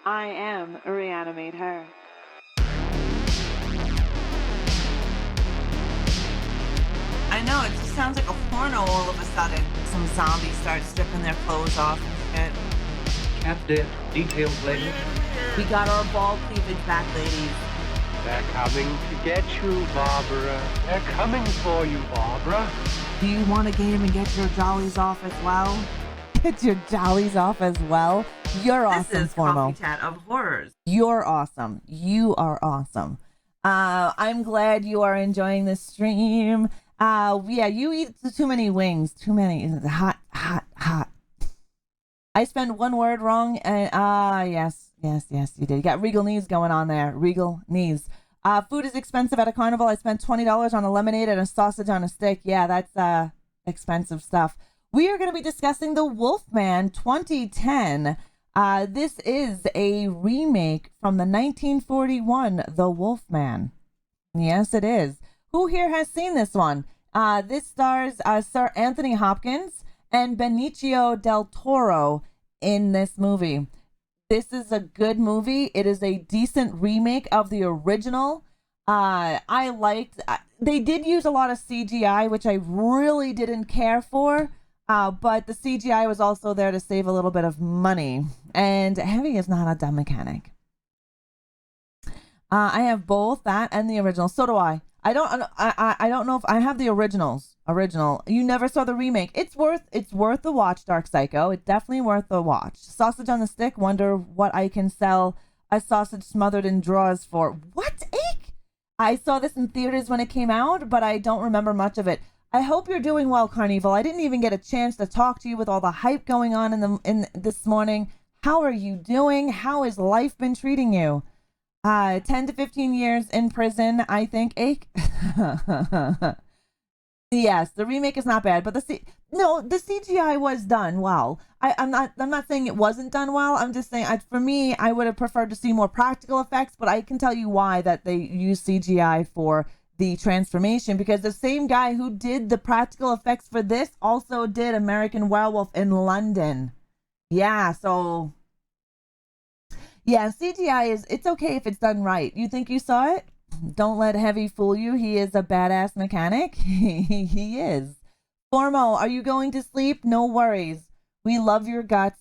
I am ReAnimateHer. I know, it just sounds like a porno all of a sudden. Some zombies start stripping their clothes off and shit. Cat dead. Details later. We got our ball cleavage back, ladies. They're coming to get you, Barbara. They're coming for you, Barbara. Do you want a game and get your jollies off as well? Get your jollies off as well. You're awesome, This is Formo. Coffee Chat of Horrors. You're awesome. You are awesome. I'm glad you are enjoying this stream. Yeah, you eat too many wings. Too many. Hot, hot, hot. I spent one word wrong. And yes, you did. You got regal knees going on there. Regal knees. Food is expensive at a carnival. I spent $20 on a lemonade and a sausage on a stick. Yeah, that's expensive stuff. We are going to be discussing the Wolfman 2010. This is a remake from the 1941 The Wolfman. Yes, it is. Who here has seen this one? This stars Sir Anthony Hopkins and Benicio del Toro in this movie. This is a good movie. It is a decent remake of the original. I liked... they did use a lot of CGI, which I really didn't care for. But the CGI was also there to save a little bit of money. And Heavy is not a dumb mechanic. I have both that and the original. So do I. I don't know if I have the original. You never saw the remake. It's worth the watch, Dark Psycho. It's definitely worth the watch. Sausage on the stick. Wonder what I can sell a sausage smothered in drawers for. What? Eek! I saw this in theaters when it came out, but I don't remember much of it. I hope you're doing well, Carnival. I didn't even get a chance to talk to you with all the hype going on in this morning. How are you doing? How has life been treating you? 10 to 15 years in prison, I think. Ache. Yes, the remake is not bad, but the CGI was done well. I'm not saying it wasn't done well. I'm just saying, for me, I would have preferred to see more practical effects, but I can tell you why that they use CGI for the transformation, because the same guy who did the practical effects for this also did American Werewolf in London. Yeah, so yeah, CGI it's okay if it's done right. You think you saw it? Don't let Heavy fool you. He is a badass mechanic. He is. Formo, are you going to sleep? No worries. We love your guts.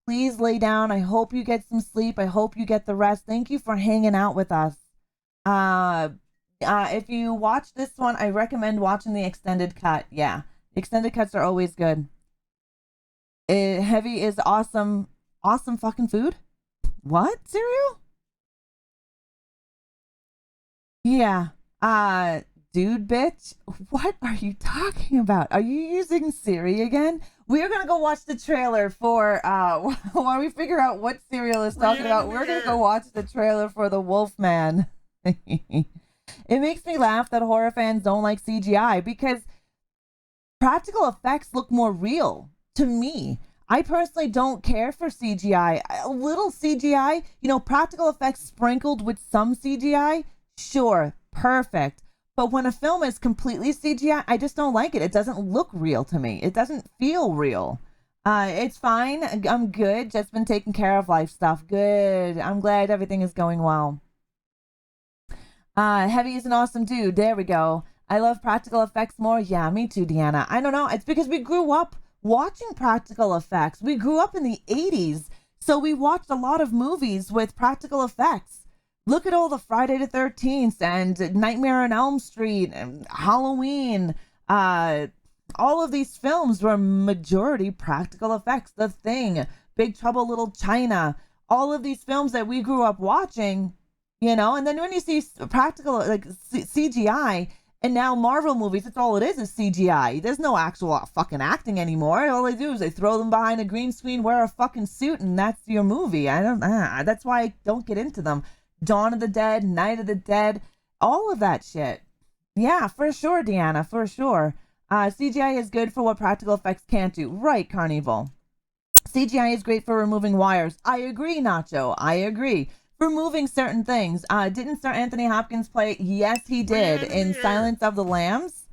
Please lay down. I hope you get some sleep. I hope you get the rest. Thank you for hanging out with us. If you watch this one, I recommend watching the extended cut. Yeah, the extended cuts are always good. Heavy is awesome. Awesome fucking food. What? Cereal? Yeah. Dude, bitch. What are you talking about? Are you using Siri again? We're gonna go watch the trailer for while we figure out what cereal is talking about. We're gonna go watch the trailer for the Wolfman. It makes me laugh that horror fans don't like CGI because practical effects look more real to me. I personally don't care for CGI. A little CGI, practical effects sprinkled with some CGI, sure, perfect. But when a film is completely CGI, I just don't like it. It doesn't look real to me. It doesn't feel real. It's fine. I'm good. Just been taking care of life stuff. Good. I'm glad everything is going well. Heavy is an awesome dude. There we go. I love practical effects more. Yeah, me too, Deanna. I don't know. It's because we grew up watching practical effects. We grew up in the 80s, so we watched a lot of movies with practical effects. Look at all the Friday the 13th and Nightmare on Elm Street and Halloween. All of these films were majority practical effects. The Thing, Big Trouble Little China, all of these films that we grew up watching, and then when you see practical, like CGI, and now Marvel movies, it's all it is CGI. There's no actual fucking acting anymore. All they do is they throw them behind a green screen, wear a fucking suit, and that's your movie. That's why I don't get into them. Dawn of the Dead, Night of the Dead, all of that shit. Yeah, for sure, Deanna, for sure. CGI is good for what practical effects can't do. Right, Carnival. CGI is great for removing wires. I agree, Nacho. I agree. Removing certain things. Didn't Sir Anthony Hopkins play? Yes, he did. In Silence of the Lambs.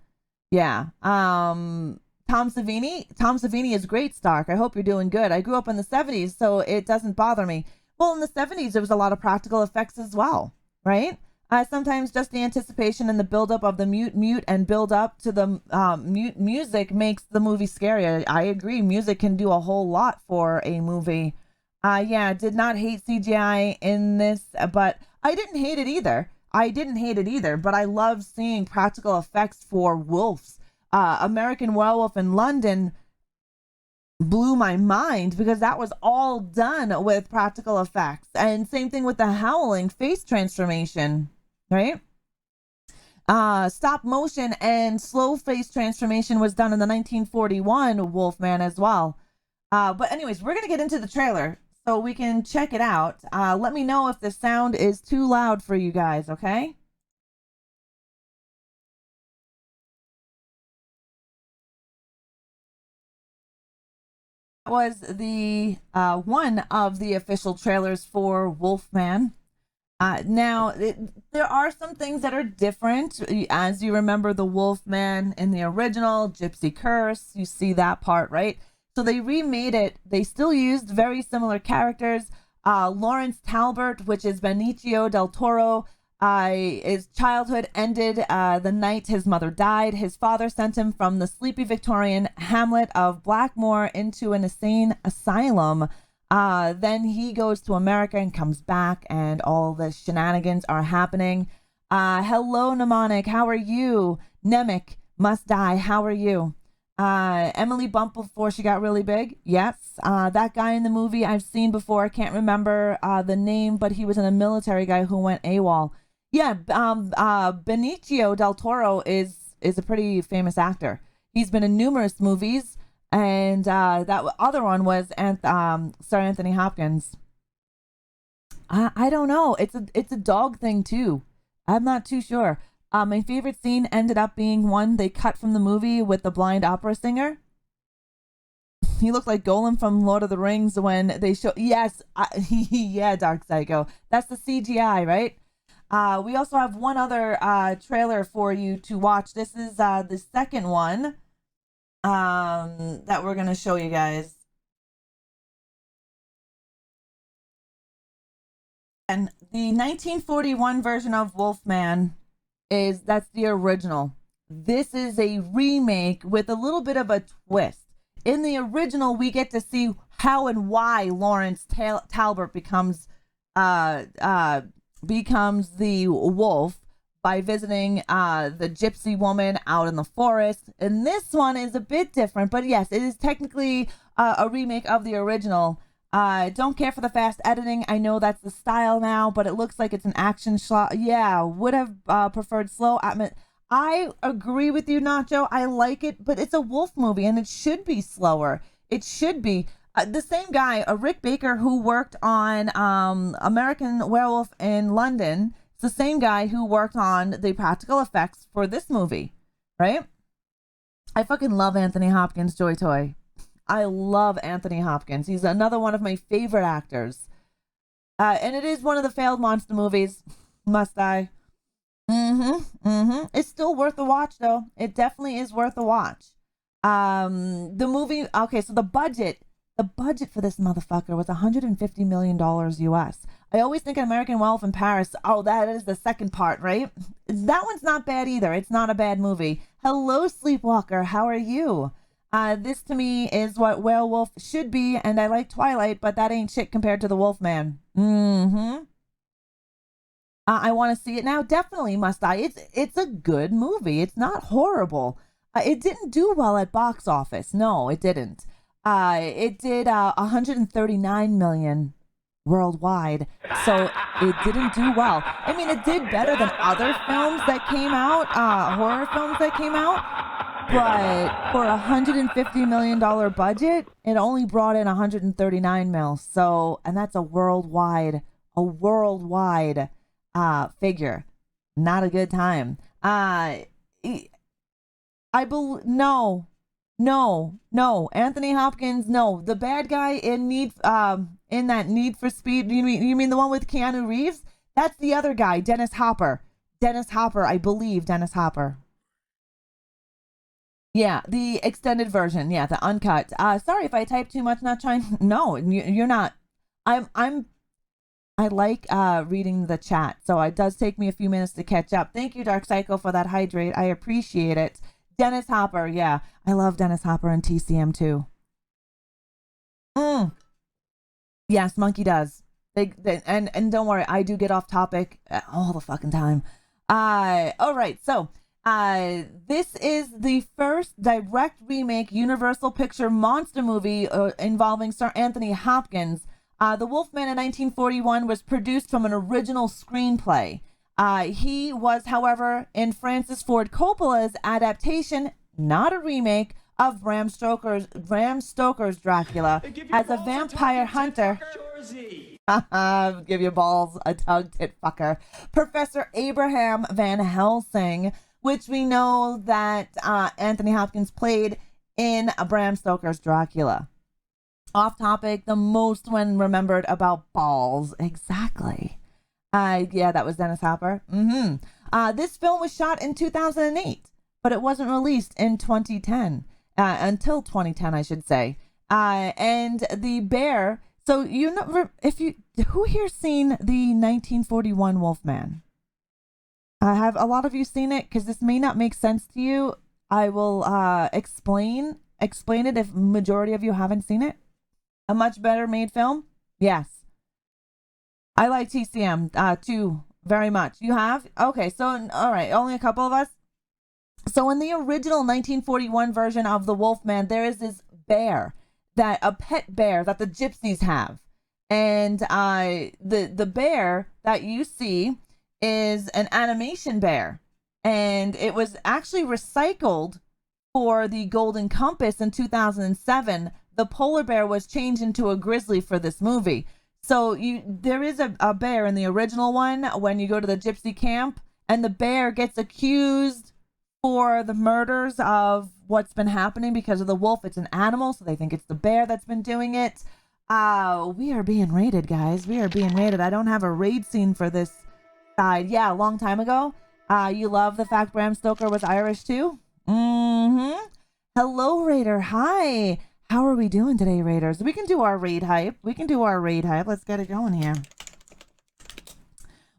Yeah. Tom Savini. Tom Savini is great, Stark. I hope you're doing good. I grew up in the 70s, so it doesn't bother me. Well, in the 70s, there was a lot of practical effects as well, right? Sometimes just the anticipation and the buildup of the mute and build up to the music makes the movie scary. I agree. Music can do a whole lot for a movie. Yeah, did not hate CGI in this, but I didn't hate it either. But I love seeing practical effects for wolves. American Werewolf in London blew my mind because that was all done with practical effects. And same thing with the Howling face transformation, right? Stop motion and slow face transformation was done in the 1941 Wolfman as well. But anyways, we're going to get into the trailer so we can check it out. Let me know if the sound is too loud for you guys, okay? Was the one of the official trailers for Wolfman. Now, there are some things that are different. As you remember, the Wolfman in the original, Gypsy Curse, you see that part, right? So they remade it. They still used very similar characters. Lawrence Talbot, which is Benicio del Toro, his childhood ended the night his mother died. His father sent him from the sleepy Victorian hamlet of Blackmore into an insane asylum. Then he goes to America and comes back, and all the shenanigans are happening. Hello, Mnemonic. How are you? Nemec must die. How are you? Emily Bump before she got really big. Yes. That guy in the movie I've seen before. I can't remember the name, but he was a military guy who went AWOL. Yeah, Benicio del Toro is a pretty famous actor. He's been in numerous movies, and that other one was Sir Anthony Hopkins. I don't know. It's a dog thing too. I'm not too sure. My favorite scene ended up being one they cut from the movie with the blind opera singer. He looked like Golem from Lord of the Rings when they show. Yes, yeah, Dark Psycho. That's the CGI, right? We also have one other trailer for you to watch. This is the second one that we're going to show you guys. And the 1941 version of Wolfman that's the original. This is a remake with a little bit of a twist. In the original, we get to see how and why Lawrence Talbot becomes the wolf by visiting the gypsy woman out in the forest. And this one is a bit different, but yes, it is technically a remake of the original. Don't care for the fast editing. I know that's the style now, but it looks like it's an action shot. Yeah, would have preferred slow. I agree with you, Nacho. I like it, but it's a wolf movie and it should be slower. It should be. The same guy, Rick Baker, who worked on American Werewolf in London, it's the same guy who worked on the practical effects for this movie, right? I fucking love Anthony Hopkins, Joy Toy. I love Anthony Hopkins. He's another one of my favorite actors. And it is one of the failed monster movies. Must I? It's still worth a watch, though. It definitely is worth a watch. The movie, okay, so the budget for this motherfucker was $150 million US. I always think American Werewolf in Paris, oh, that is the second part, right? That one's not bad either. It's not a bad movie. Hello, Sleepwalker. How are you? This to me is what werewolf should be, and I like Twilight, but that ain't shit compared to the Wolfman. I want to see it now. Definitely must I. It's a good movie. It's not horrible. It didn't do well at box office. No, it didn't. It did 139 million worldwide, so it didn't do well. I mean, it did better than other films that came out, horror films that came out, but for a $150 million budget, it only brought in 139 mil. So, and that's a worldwide figure. Not a good time. No. Anthony Hopkins, no. The bad guy in in that Need for Speed. You mean the one with Keanu Reeves? That's the other guy, Dennis Hopper. I believe Dennis Hopper. Yeah, the extended version. Yeah, the uncut. Sorry if I type too much. Not trying. No, you're not. I'm I like reading the chat, so it does take me a few minutes to catch up. Thank you, Dark Psycho, for that hydrate. I appreciate it. Dennis Hopper, yeah. I love Dennis Hopper and TCM too. Yes, Monkey does. And don't worry, I do get off topic all the fucking time. All right, so this is the first direct remake Universal Picture monster movie involving Sir Anthony Hopkins. The Wolfman in 1941 was produced from an original screenplay. He was, however, in Francis Ford Coppola's adaptation, not a remake, of Bram Stoker's Dracula as a vampire hunter. Give your balls a tug, tit fucker. Professor Abraham Van Helsing, which we know that Anthony Hopkins played in Bram Stoker's Dracula. Off topic, the most one remembered about balls. Exactly. Yeah, that was Dennis Hopper. This film was shot in 2008, but it wasn't released in 2010. Until 2010, I should say. And the bear. So who here seen the 1941 Wolfman? Have a lot of you seen it? Because this may not make sense to you. I will explain it if majority of you haven't seen it. A much better made film. Yes. I like TCM too very much. You have? Okay, so all right, only a couple of us. So in the original 1941 version of the Wolfman, there is this bear, a pet bear that the gypsies have. And the bear that you see is an animation bear. And it was actually recycled for the Golden Compass in 2007. The polar bear was changed into a grizzly for this movie. So there is a bear in the original one when you go to the gypsy camp, and the bear gets accused for the murders of what's been happening because of the wolf. It's an animal, so they think it's the bear that's been doing it. We are being raided, guys. We are being raided. I don't have a raid scene for this side. Yeah, a long time ago. You love the fact Bram Stoker was Irish too? Hello, Raider. Hi. How are we doing today, Raiders? We can do our raid hype. Let's get it going here.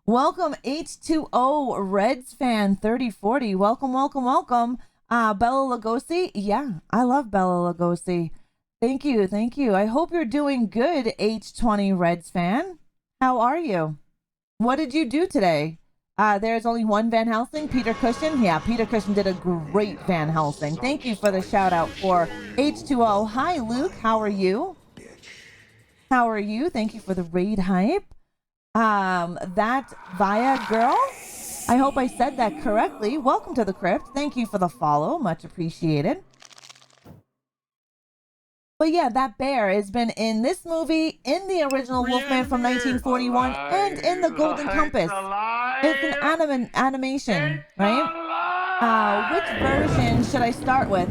Welcome, H2O Reds fan 3040. Welcome. Bella Lugosi. Yeah, I love Bella Lugosi. Thank you. I hope you're doing good, H20 Reds fan. How are you? What did you do today? There's only one Van Helsing, Peter Cushing. Yeah, Peter Cushing did a great Van Helsing. Thank you for the shout out for H2O. Hi, Luke. How are you? Thank you for the raid hype. That Via girl. I hope I said that correctly. Welcome to the crypt. Thank you for the follow. Much appreciated. But yeah, that bear has been in this movie, in the original Wolfman from 1941, and in the Golden Compass. It's an animation, right? Which version should I start with?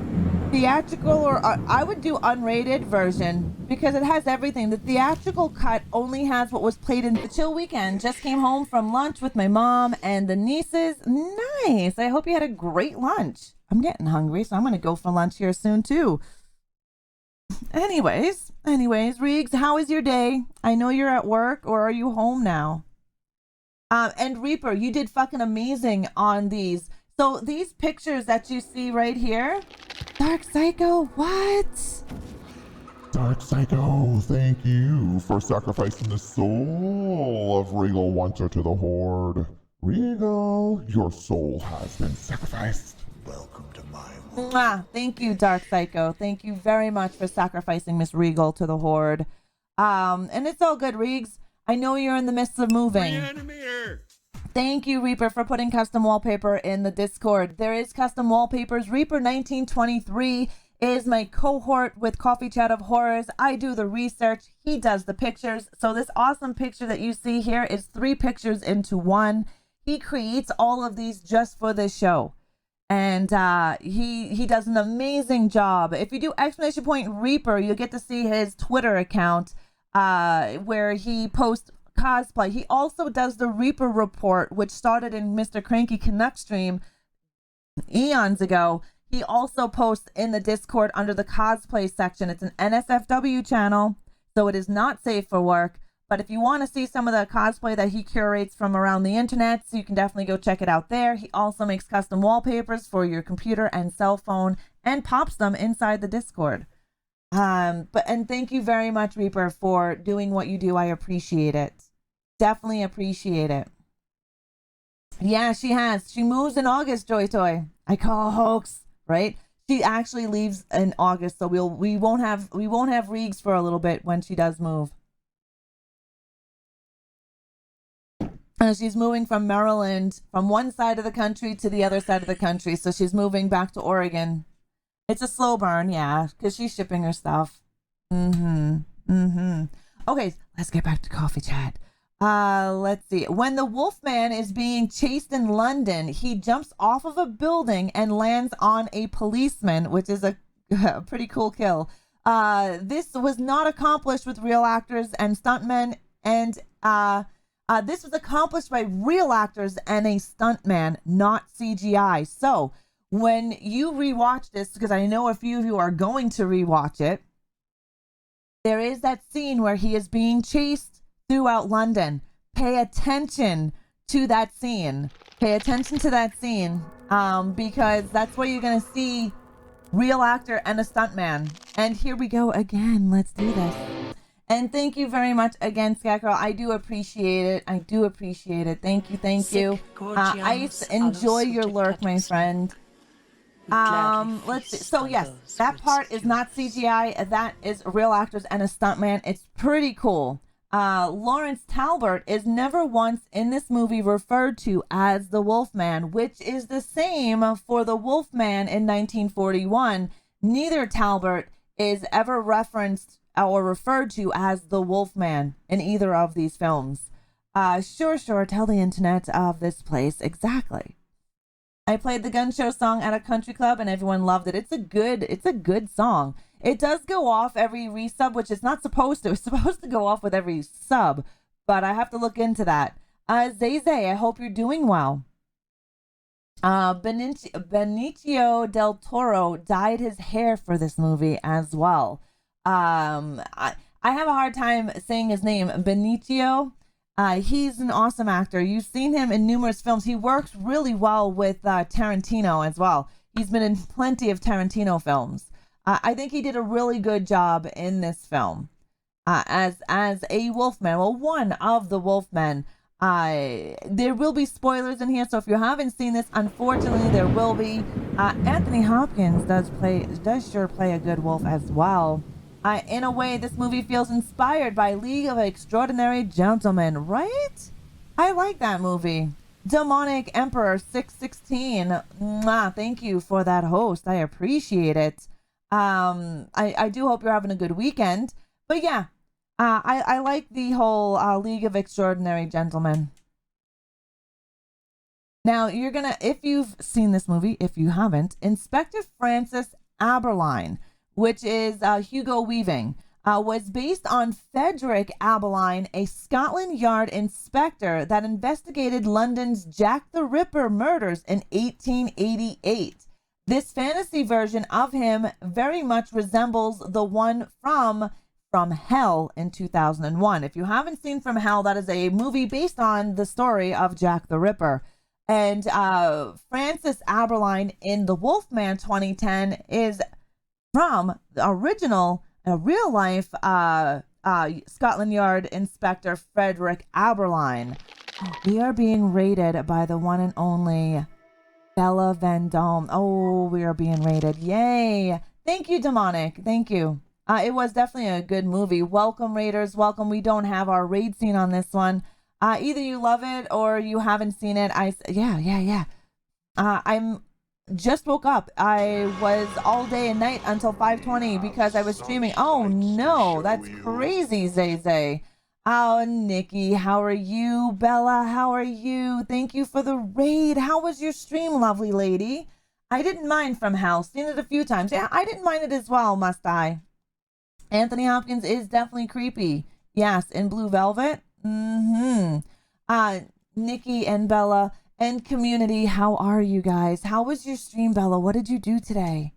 Theatrical or I would do unrated version because it has everything. The theatrical cut only has what was played in the chill weekend. Just came home from lunch with my mom and the nieces. Nice. I hope you had a great lunch. I'm getting hungry, so I'm going to go for lunch here soon too. Anyways, Reegs, how is your day? I know you're at work, or are you home now? And Reaper, you did fucking amazing on these. So these pictures that you see right here, Dark Psycho, what? Dark Psycho, thank you for sacrificing the soul of Regal Wanter to the Horde. Regal, your soul has been sacrificed. Welcome to my world. Mwah. Thank you, Dark Psycho. Thank you very much for sacrificing Miss Regal to the Horde. And it's all good, Reegs. I know you're in the midst of moving. ReAnimateHer. Thank you, Reaper, for putting custom wallpaper in the Discord. There is custom wallpapers. Reaper 1923 is my cohort with Coffee Chat of Horrors. I do the research. He does the pictures. So this awesome picture that you see here is 3 pictures into 1. He creates all of these just for this show. And he does an amazing job. If you do exclamation point Reaper, you'll get to see his Twitter account where he posts cosplay. He also does the Reaper report, which started in Mr. Cranky Canuck stream eons ago. He also posts in the Discord under the cosplay section. It's an NSFW channel, so it is not safe for work, But if you want to see some of the cosplay that he curates from around the internet, so you can definitely go check it out there. He also makes custom wallpapers for your computer and cell phone and pops them inside the Discord. And thank you very much, Reaper, for doing what you do. I appreciate it. Definitely appreciate it. Yeah, she has. She moves in August, Joy Toy. I call a hoax, right? She actually leaves in August, so we won't have Reegs for a little bit when she does move. She's moving from Maryland, from one side of the country to the other side of the country. So she's moving back to Oregon. It's a slow burn, yeah, because she's shipping her stuff. Okay, let's get back to coffee chat. Let's see. When the Wolfman is being chased in London, he jumps off of a building and lands on a policeman, which is a pretty cool kill. This was not accomplished with real actors and stuntmen, and this was accomplished by real actors and a stuntman, not CGI. So when you rewatch this, because I know a few of you are going to rewatch it, there is that scene where he is being chased throughout London. Pay attention to that scene. Pay attention to that scene, because that's where you're going to see real actor and a stuntman. And here we go again. Let's do this. And thank you very much again, Scarecrow. I do appreciate it. I do appreciate it. Thank you. Thank you. Ice, enjoy your lurk, my friend. Let's see. So yes, that part is not CGI. That is real actors and a stuntman. It's pretty cool. Lawrence Talbot is never once in this movie referred to as the Wolfman, which is the same for the Wolfman in 1941. Neither Talbot is ever referenced or referred to as the Wolfman in either of these films. Sure, tell the internet of this place. Exactly. I played the Gun Show song at a country club and everyone loved it. It's a good song. It does go off every resub, which it's not supposed to. It's supposed to go off with every sub, but I have to look into that. Zay, I hope you're doing well. Benicio del Toro dyed his hair for this movie as well. I have a hard time saying his name, Benicio. He's an awesome actor. You've seen him in numerous films. He works really well with Tarantino as well. He's been in plenty of Tarantino films. I think he did a really good job in this film as a Wolfman. Well, one of the Wolfmen. There will be spoilers in here, so if you haven't seen this, unfortunately, there will be. Anthony Hopkins does sure play a good wolf as well. In a way, this movie feels inspired by League of Extraordinary Gentlemen, right? I like that movie. Demonic Emperor 616. Thank you for that host. I appreciate it. I do hope you're having a good weekend. But yeah, I like the whole League of Extraordinary Gentlemen. Now, if you've seen this movie, if you haven't, Inspector Francis Aberline, which is Hugo Weaving, was based on Frederick Aberline, a Scotland Yard inspector that investigated London's Jack the Ripper murders in 1888. This fantasy version of him very much resembles the one from Hell in 2001. If you haven't seen From Hell, that is a movie based on the story of Jack the Ripper. And Francis Aberline in The Wolfman 2010 is from the original, real life Scotland Yard Inspector Frederick Aberline. We are being raided by the one and only Bella Vendome. Oh, we are being raided. Yay. Thank you, Demonic. Thank you. It was definitely a good movie. Welcome, Raiders. Welcome. We don't have our raid scene on this one. Either you love it or you haven't seen it. Yeah. I'm just woke up. I was all day and night until 5:20 because I was streaming. Oh, no. That's crazy, Zay. Oh, Nikki, how are you? Bella, how are you? Thank you for the raid. How was your stream, lovely lady? I didn't mind From Hell. Seen it a few times. Yeah, I didn't mind it as well, must I? Anthony Hopkins is definitely creepy. Yes, in Blue Velvet. Nikki and Bella and community, how are you guys? How was your stream, Bella? What did you do today?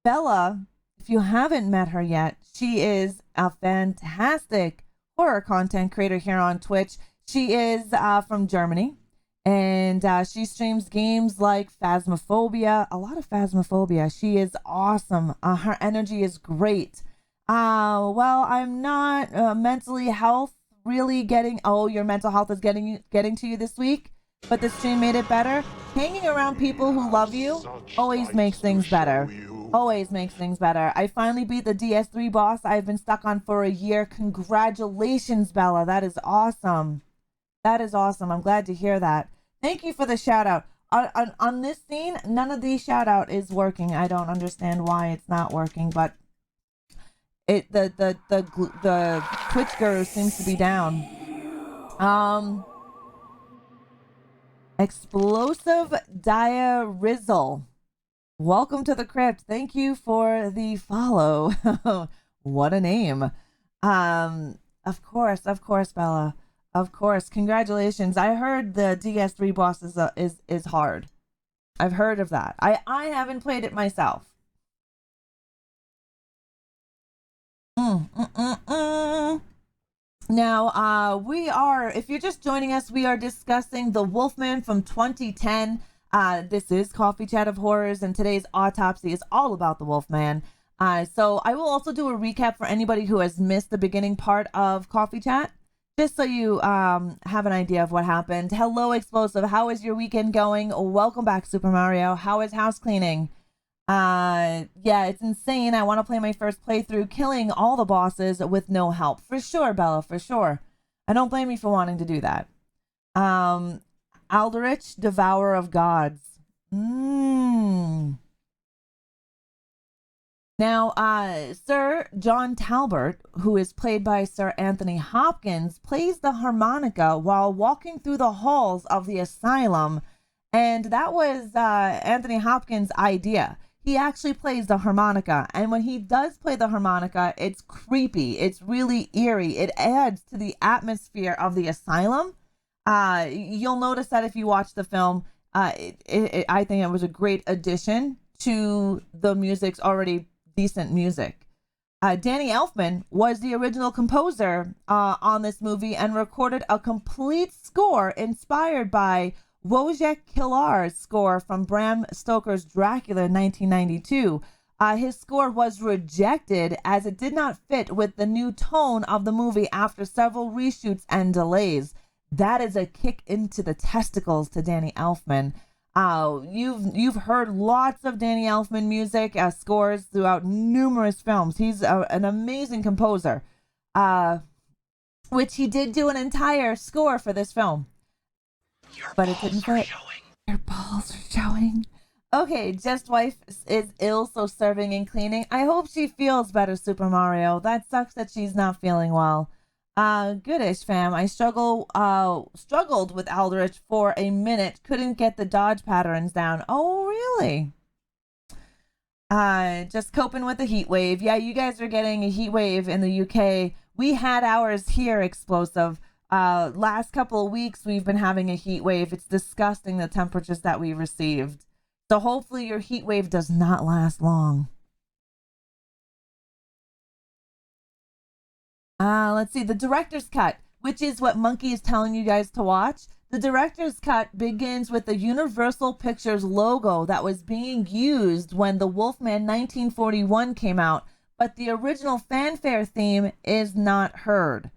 Bella, if you haven't met her yet, she is a fantastic horror content creator here on Twitch. She is from Germany, and she streams games like Phasmophobia, a lot of Phasmophobia. She is awesome. Her energy is great. Well, I'm not mentally health really getting, oh, your mental health is getting to you this week, but the stream made it better. Hanging around people who love you always makes things better. Always makes things better. I finally beat the DS3 boss I've been stuck on for a year. Congratulations, Bella. That is awesome. That is awesome. I'm glad to hear that. Thank you for the shout out. On this scene, none of the shout out is working. I don't understand why it's not working, but the Twitch guru seems to be down. Explosive Diarizzle. Welcome to the crypt. Thank you for the follow. What a name. Of course, Bella. Of course. Congratulations. I heard the DS3 boss is hard. I've heard of that. I haven't played it myself. Now, we are, if you're just joining us, we are discussing The Wolfman from 2010. This is Coffee Chat of Horrors, and today's autopsy is all about The Wolfman. So I will also do a recap for anybody who has missed the beginning part of Coffee Chat, just so you have an idea of what happened. Hello, Explosive. How is your weekend going? Welcome back, Super Mario. How is house cleaning? Yeah, it's insane. I want to play my first playthrough, killing all the bosses with no help. For sure, Bella, for sure. I don't blame you for wanting to do that. Aldrich, Devourer of Gods. Now, Sir John Talbot, who is played by Sir Anthony Hopkins, plays the harmonica while walking through the halls of the asylum. And that was Anthony Hopkins' idea. He actually plays the harmonica, and when he does play the harmonica, it's creepy. It's really eerie. It adds to the atmosphere of the asylum. You'll notice that if you watch the film, I think it was a great addition to the music's already decent music. Danny Elfman was the original composer on this movie and recorded a complete score inspired by Wojciech Kilar's score from Bram Stoker's Dracula in 1992. His score was rejected as it did not fit with the new tone of the movie after several reshoots and delays. That is a kick into the testicles to Danny Elfman. You've heard lots of Danny Elfman music scores throughout numerous films. He's an amazing composer, which he did do an entire score for this film. But it didn't fit. Your balls are showing. Okay, Just Wife is ill, so serving and cleaning. I hope she feels better, Super Mario. That sucks that she's not feeling well. Goodish, fam. I struggled with Aldrich for a minute. Couldn't get the dodge patterns down. Oh, really? Just coping with the heat wave. Yeah, you guys are getting a heat wave in the UK. We had ours here, Explosive. Last couple of weeks, we've been having a heat wave. It's disgusting, the temperatures that we received. So hopefully your heat wave does not last long. Let's see, the director's cut, which is what Monkey is telling you guys to watch. The director's cut begins with the Universal Pictures logo that was being used when The Wolfman 1941 came out, but the original fanfare theme is not heard.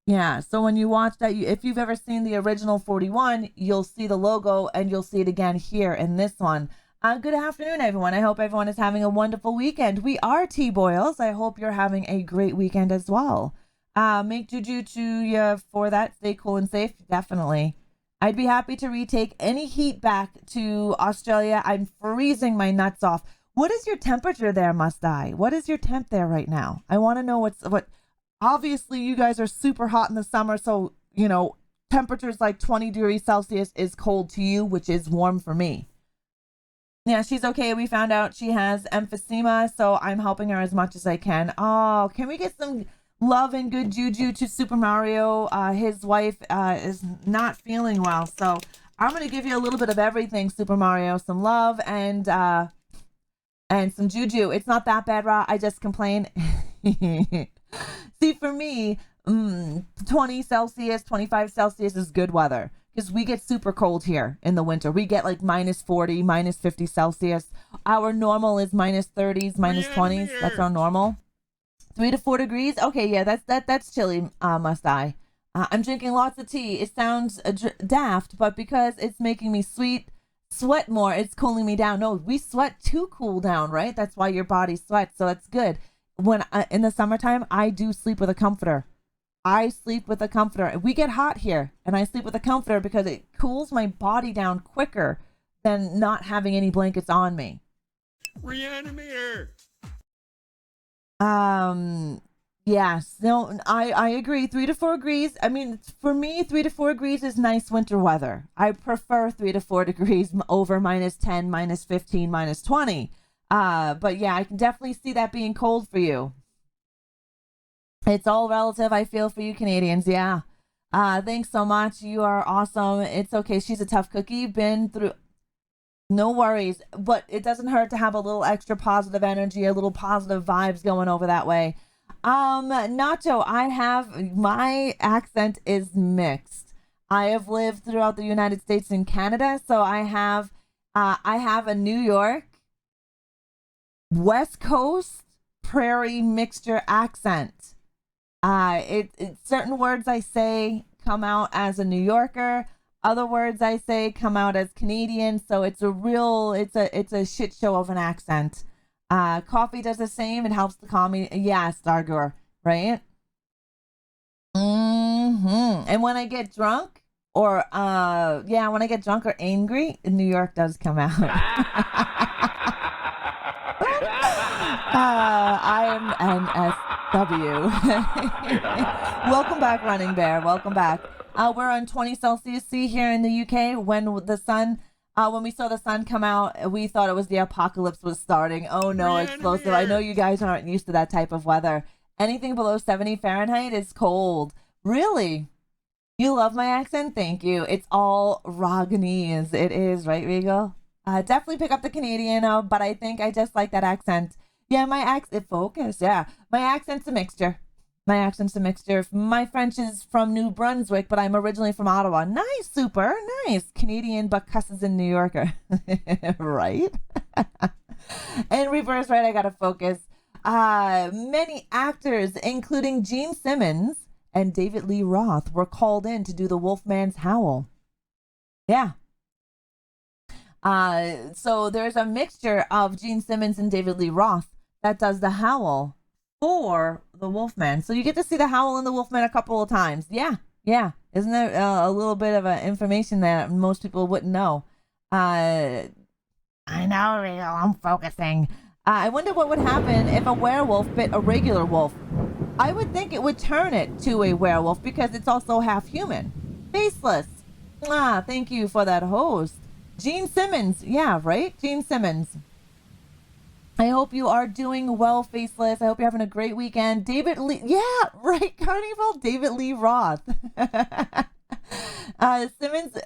Yeah, so when you watch that, if you've ever seen the original 41, you'll see the logo and you'll see it again here in this one. Good afternoon, everyone. I hope everyone is having a wonderful weekend. We are T-Boils. I hope you're having a great weekend as well. Make juju to you for that. Stay cool and safe. Definitely. I'd be happy to retake any heat back to Australia. I'm freezing my nuts off. What is your temperature there, Must I? What is your temp there right now? I want to know what... Obviously, you guys are super hot in the summer, so, you know, temperatures like 20 degrees Celsius is cold to you, which is warm for me. Yeah, she's okay. We found out she has emphysema, so I'm helping her as much as I can. Oh, can we get some love and good juju to Super Mario? His wife is not feeling well, so I'm going to give you a little bit of everything, Super Mario. Some love and and some juju. It's not that bad, Ra. I just complain. See, for me, 20 Celsius, 25 Celsius is good weather because we get super cold here in the winter. We get like minus 40, minus 50 Celsius. Our normal is minus 30s, minus 20s. That's our normal. 3 to 4 degrees. Okay, yeah, that's chilly, must I? I'm drinking lots of tea. It sounds daft, but because it's making me sweat more, it's cooling me down. No, we sweat to cool down, right? That's why your body sweats, so that's good. When in the summertime, I do sleep with a comforter. I sleep with a comforter. We get hot here, and I sleep with a comforter because it cools my body down quicker than not having any blankets on me. ReAnimateHer. Yes, no, I agree. 3 to 4 degrees. I mean, for me, 3 to 4 degrees is nice winter weather. I prefer 3 to 4 degrees over minus 10, minus 15, minus 20. But yeah, I can definitely see that being cold for you. It's all relative. I feel for you Canadians. Yeah. Thanks so much. You are awesome. It's okay. She's a tough cookie. Been through. No worries. But it doesn't hurt to have a little extra positive energy, a little positive vibes going over that way. Nacho, my accent is mixed. I have lived throughout the United States and Canada. So I have a New York, West Coast, prairie mixture accent. Certain words I say come out as a New Yorker. Other words I say come out as Canadian. So it's a shit show of an accent. Coffee does the same. It helps to calm me. Yeah, Stargor, right? And when I get drunk or angry, New York does come out. I am NSW. Welcome back, Running Bear. Welcome back. We're on 20 Celsius C here in the UK. When we saw the sun come out, we thought it was the apocalypse was starting. Oh no, explosive. I know you guys aren't used to that type of weather. Anything below 70 Fahrenheit is cold. Really? You love my accent? Thank you. It's all Roganese. It is, right, Regal? Definitely pick up the Canadian, but I think I just like that accent. Yeah, my accent, focus, yeah. My accent's a mixture. My French is from New Brunswick, but I'm originally from Ottawa. Nice, super, nice. Canadian, but cusses in New Yorker. Right? And reverse, right, I gotta focus. Many actors, including Gene Simmons and David Lee Roth, were called in to do the Wolfman's Howl. Yeah. So there's a mixture of Gene Simmons and David Lee Roth that does the howl for the Wolfman. So you get to see the howl in the Wolfman a couple of times. Yeah. Isn't there a little bit of information that most people wouldn't know? I know, Real. I'm focusing. I wonder what would happen if a werewolf bit a regular wolf. I would think it would turn it to a werewolf because it's also half human. Faceless. Thank you for that host. Gene Simmons. Yeah, right? Gene Simmons. I hope you are doing well, Faceless. I hope you're having a great weekend. David Lee. Yeah, right. Carnival. David Lee Roth. Simmons.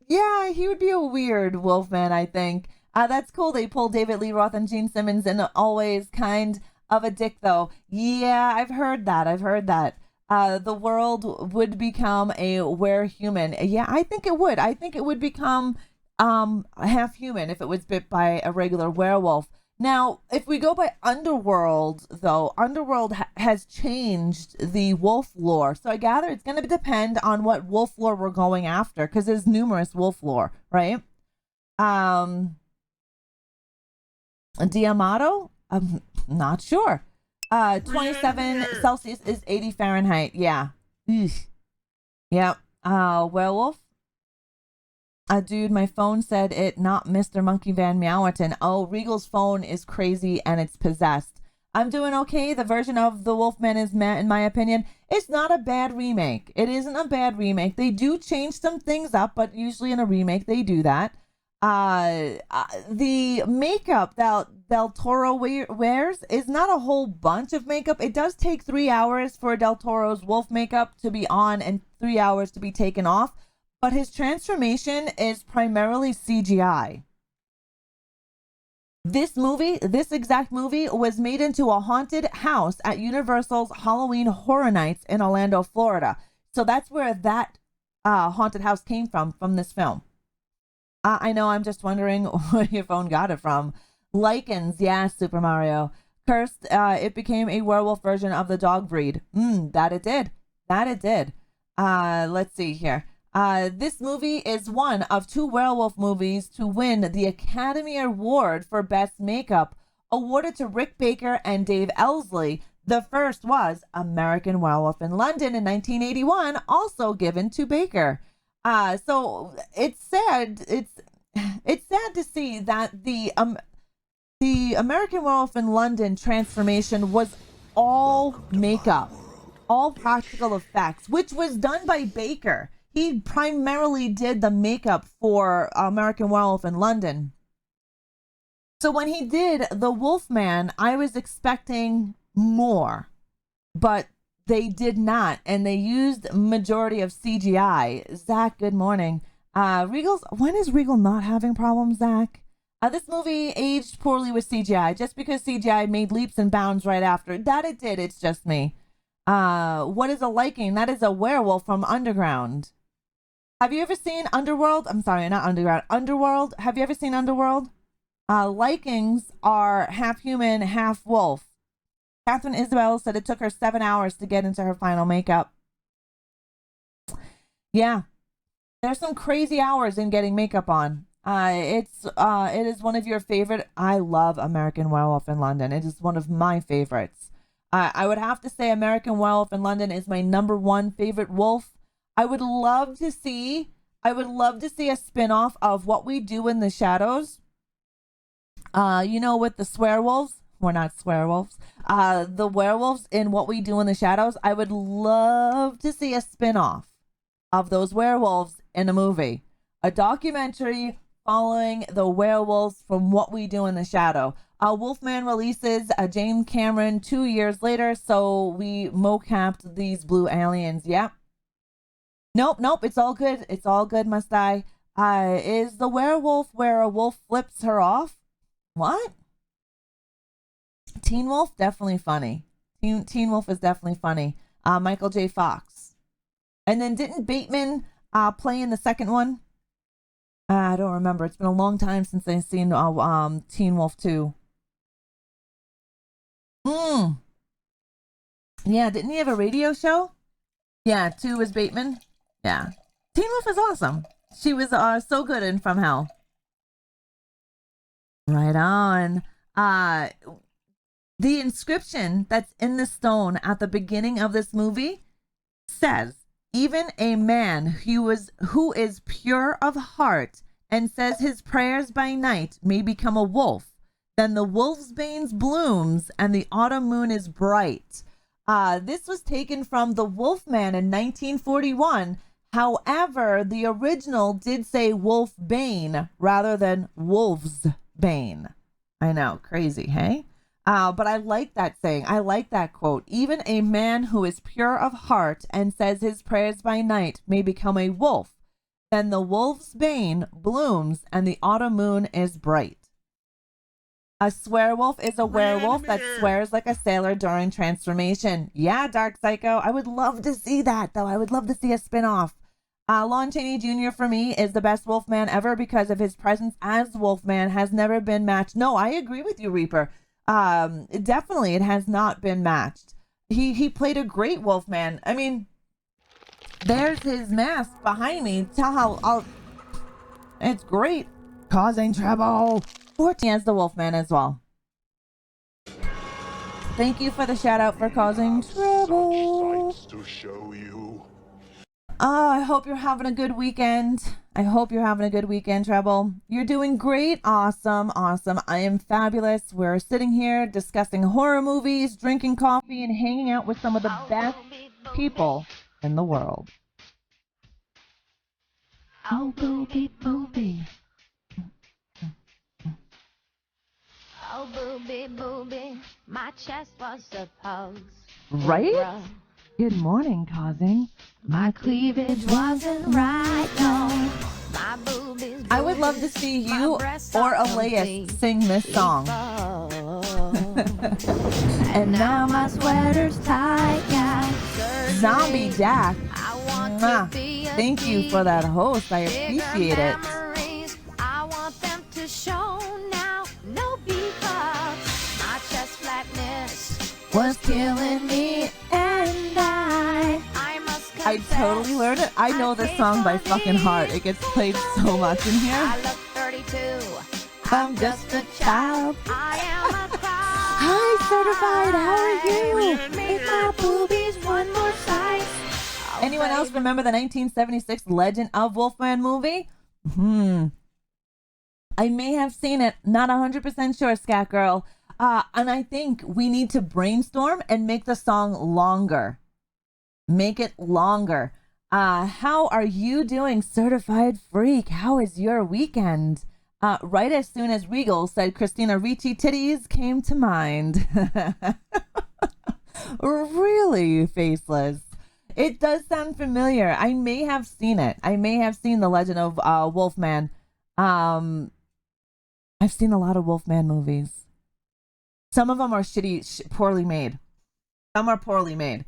Yeah, he would be a weird Wolfman, I think. That's cool. They pulled David Lee Roth and Gene Simmons and always kind of a dick, though. Yeah, I've heard that. The world would become a were-human. Yeah, I think it would. I think it would become half human if it was bit by a regular werewolf. Now, if we go by Underworld, though, Underworld has changed the wolf lore. So I gather it's going to depend on what wolf lore we're going after, because there's numerous wolf lore, right? Diamato? I'm not sure. 27 Celsius is 80 Fahrenheit. Yeah. Yep. Werewolf? Dude, my phone said it, not Mr. Monkey Van Meowerton. Oh, Regal's phone is crazy and it's possessed. I'm doing okay. The version of The Wolfman is, in my opinion, it's not a bad remake. It isn't a bad remake. They do change some things up, but usually in a remake they do that. The makeup that Del Toro wears is not a whole bunch of makeup. It does take 3 hours for Del Toro's wolf makeup to be on and 3 hours to be taken off. But his transformation is primarily CGI. This exact movie, was made into a haunted house at Universal's Halloween Horror Nights in Orlando, Florida. So that's where that haunted house came from this film. I know, I'm just wondering where your phone got it from. Lichens, yeah, Super Mario. Cursed, it became a werewolf version of the dog breed. That it did. Let's see here. This movie is one of 2 werewolf movies to win the Academy Award for Best Makeup, awarded to Rick Baker and Dave Elsley. The first was American Werewolf in London in 1981, also given to Baker. So it's sad. It's sad to see that the American Werewolf in London transformation was all makeup, all practical effects, which was done by Baker. He primarily did the makeup for American Werewolf in London. So when he did the Wolfman, I was expecting more, but they did not, and they used majority of CGI. Zach, good morning. When is Regal not having problems, Zach? This movie aged poorly with CGI, just because CGI made leaps and bounds right after. That it did, it's just me. What is a liking? That is a werewolf from Underground. Have you ever seen Underworld? I'm sorry, not Underground. Underworld. Have you ever seen Underworld? Likings are half human, half wolf. Catherine Isabel said it took her 7 hours to get into her final makeup. Yeah, there's some crazy hours in getting makeup on. It is one of your favorite. I love American Werewolf in London. It is one of my favorites. I would have to say American Werewolf in London is my number 1 favorite wolf. I would love to see a spin-off of What We Do in the Shadows. With the swearwolves. We're not swearwolves. The werewolves in What We Do in the Shadows. I would love to see a spin-off of those werewolves in a movie. A documentary following the werewolves from What We Do in the Shadow. Wolfman releases James Cameron 2 years later, so we mocapped these blue aliens. Yep. Nope, it's all good. It's all good, must I? Is the werewolf where a wolf flips her off? What? Teen Wolf, definitely funny. Teen Wolf is definitely funny. Michael J. Fox. And then didn't Bateman play in the second one? I don't remember. It's been a long time since I've seen Teen Wolf 2. Yeah, didn't he have a radio show? Yeah, 2 was Bateman. Yeah. Teen Wolf is awesome. She was so good in From Hell. Right on. The inscription that's in the stone at the beginning of this movie says, even a man who is pure of heart and says his prayers by night may become a wolf. Then the wolf's bane blooms and the autumn moon is bright. This was taken from the Wolfman in 1941. However, the original did say wolf bane rather than wolf's bane. I know, crazy, hey? But I like that saying. I like that quote. Even a man who is pure of heart and says his prayers by night may become a wolf. Then the wolf's bane blooms and the autumn moon is bright. A swearwolf is a werewolf that swears like a sailor during transformation. Yeah, Dark Psycho. I would love to see that, though. I would love to see a spinoff. Lon Chaney Jr. for me is the best Wolfman ever because of his presence as Wolfman has never been matched. No, I agree with you, Reaper. Definitely, it has not been matched. He played a great Wolfman. I mean, there's his mask behind me. It's great. Causing trouble. 14 as the Wolfman as well. Thank you for the shout out for causing trouble. To show you. I hope you're having a good weekend. Treble. You're doing great. Awesome. I am fabulous. We're sitting here discussing horror movies, drinking coffee, and hanging out with some of the best people in the world. Oh, booby, booby. Oh, booby, booby, my chest was supposed. Right? Good morning, causing. My cleavage wasn't right, no. My I would love to see you or Elias sing this song. And now my sweater's tight, yeah. Zombie Jack. Thank you for that host. I appreciate it. I want them to show now, no because my chest flatness Was killing me, and I must confess. I totally learned it. I know this song by fucking heart. It gets played so much in here. I look 32. I'm just a child. I am a clown. Hi, certified. How are you? Make my boobies one more size. Anyone else remember the 1976 Legend of Wolfman movie? I may have seen it. Not 100% sure, Scat Girl. And I think we need to brainstorm and make the song longer. Make it longer. How are you doing, certified freak? How is your weekend? Right as soon as Regal said Christina Ricci titties came to mind. Really, Faceless. It does sound familiar. I may have seen it. I may have seen The Legend of Wolfman. I've seen a lot of Wolfman movies. Some of them are poorly made. Some are poorly made.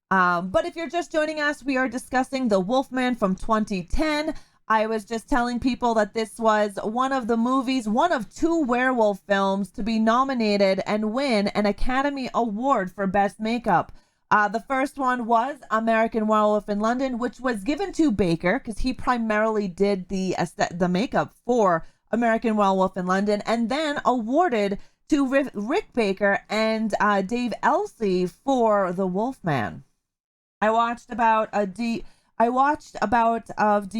But if you're just joining us, we are discussing The Wolfman from 2010. I was just telling people that this was one of the movies, one of two werewolf films to be nominated and win an Academy Award for Best Makeup. The first one was American Werewolf in London, which was given to Baker because he primarily did the makeup for American Werewolf in London, and then awarded to Rick Baker and Dave Elsey for The Wolfman. I watched about D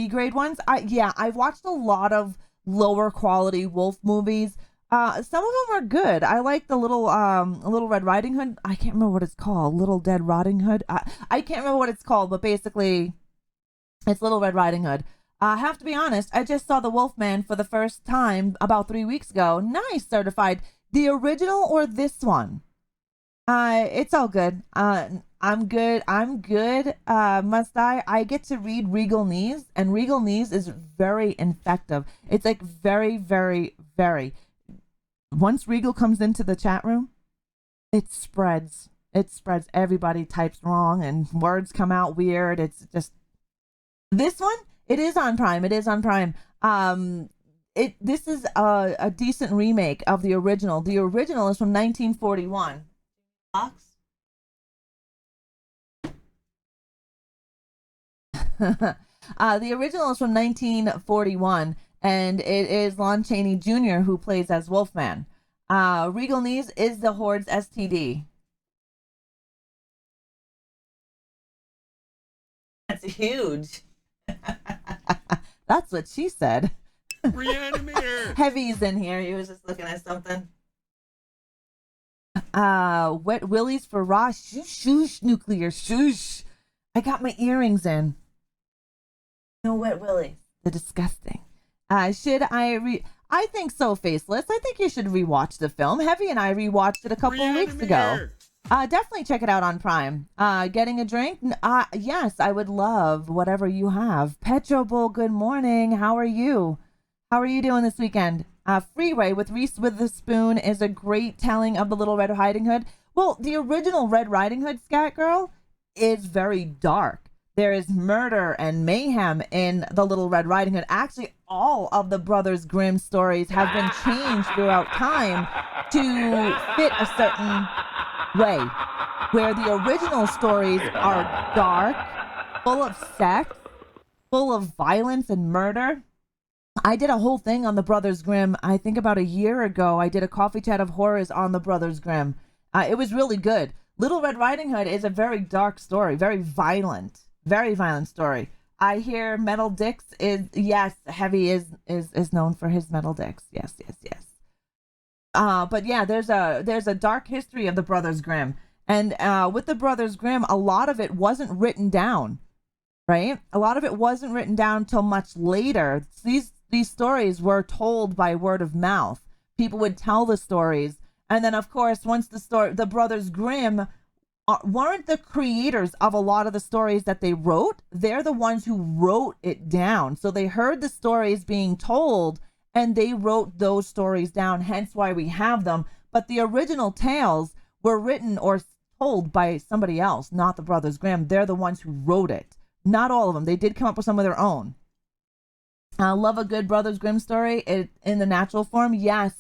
grade ones. I've watched a lot of lower quality wolf movies. Some of them are good. I like the Little Red Riding Hood. I can't remember what it's called. Little Dead Riding Hood. I can't remember what it's called, but basically it's Little Red Riding Hood. I have to be honest, I just saw The Wolfman for the first time about 3 weeks ago. Nice, certified. The original or this one? It's all good. I'm good. Must I? I get to read Regal Knees, and Regal Knees is very effective. It's like very, very, very. Once Regal comes into the chat room, it spreads. It spreads. Everybody types wrong, and words come out weird. It's just this one. It is on Prime. It is on Prime. This is a decent remake of the original. The original is from 1941. The original is from 1941, and it is Lon Chaney Jr. who plays as Wolfman. Regal Knees is the Horde's STD. That's huge. That's what she said. ReAnimateHer. Heavy's in here. He was just looking at something. Wet Willies for Raw. Shoosh, shoosh, nuclear, shoosh. I got my earrings in. No Wet Willies. They're disgusting. Should I I think so, Faceless. I think you should rewatch the film. Heavy and I rewatched it a couple of weeks ago. Definitely check it out on Prime. Getting a drink? Yes, I would love whatever you have. Petro Bull, good morning. How are you? How are you doing this weekend? Freeway with Reese Witherspoon is a great telling of the Little Red Riding Hood. Well, the original Red Riding Hood, Scat Girl, is very dark. There is murder and mayhem in the Little Red Riding Hood. Actually, all of the Brothers Grimm stories have been changed throughout time to fit a certain way, where the original stories are dark, full of sex, full of violence and murder. I did a whole thing on the Brothers Grimm. I think about a year ago, I did a coffee chat of horrors on the Brothers Grimm. It was really good. Little Red Riding Hood is a very dark story, very violent story. I hear Metal Dix is, yes, Heavy is known for his metal dicks. Yes. But yeah, there's a dark history of the Brothers Grimm. And with the Brothers Grimm, a lot of it wasn't written down, right? A lot of it wasn't written down till much later. These stories were told by word of mouth. People would tell the stories. And then, of course, once the Brothers Grimm weren't the creators of a lot of the stories that they wrote. They're the ones who wrote it down. So they heard the stories being told and they wrote those stories down, hence why we have them. But the original tales were written or told by somebody else, not the Brothers Grimm. They're the ones who wrote it. Not all of them. They did come up with some of their own. I love a good Brothers Grimm story in the natural form. Yes,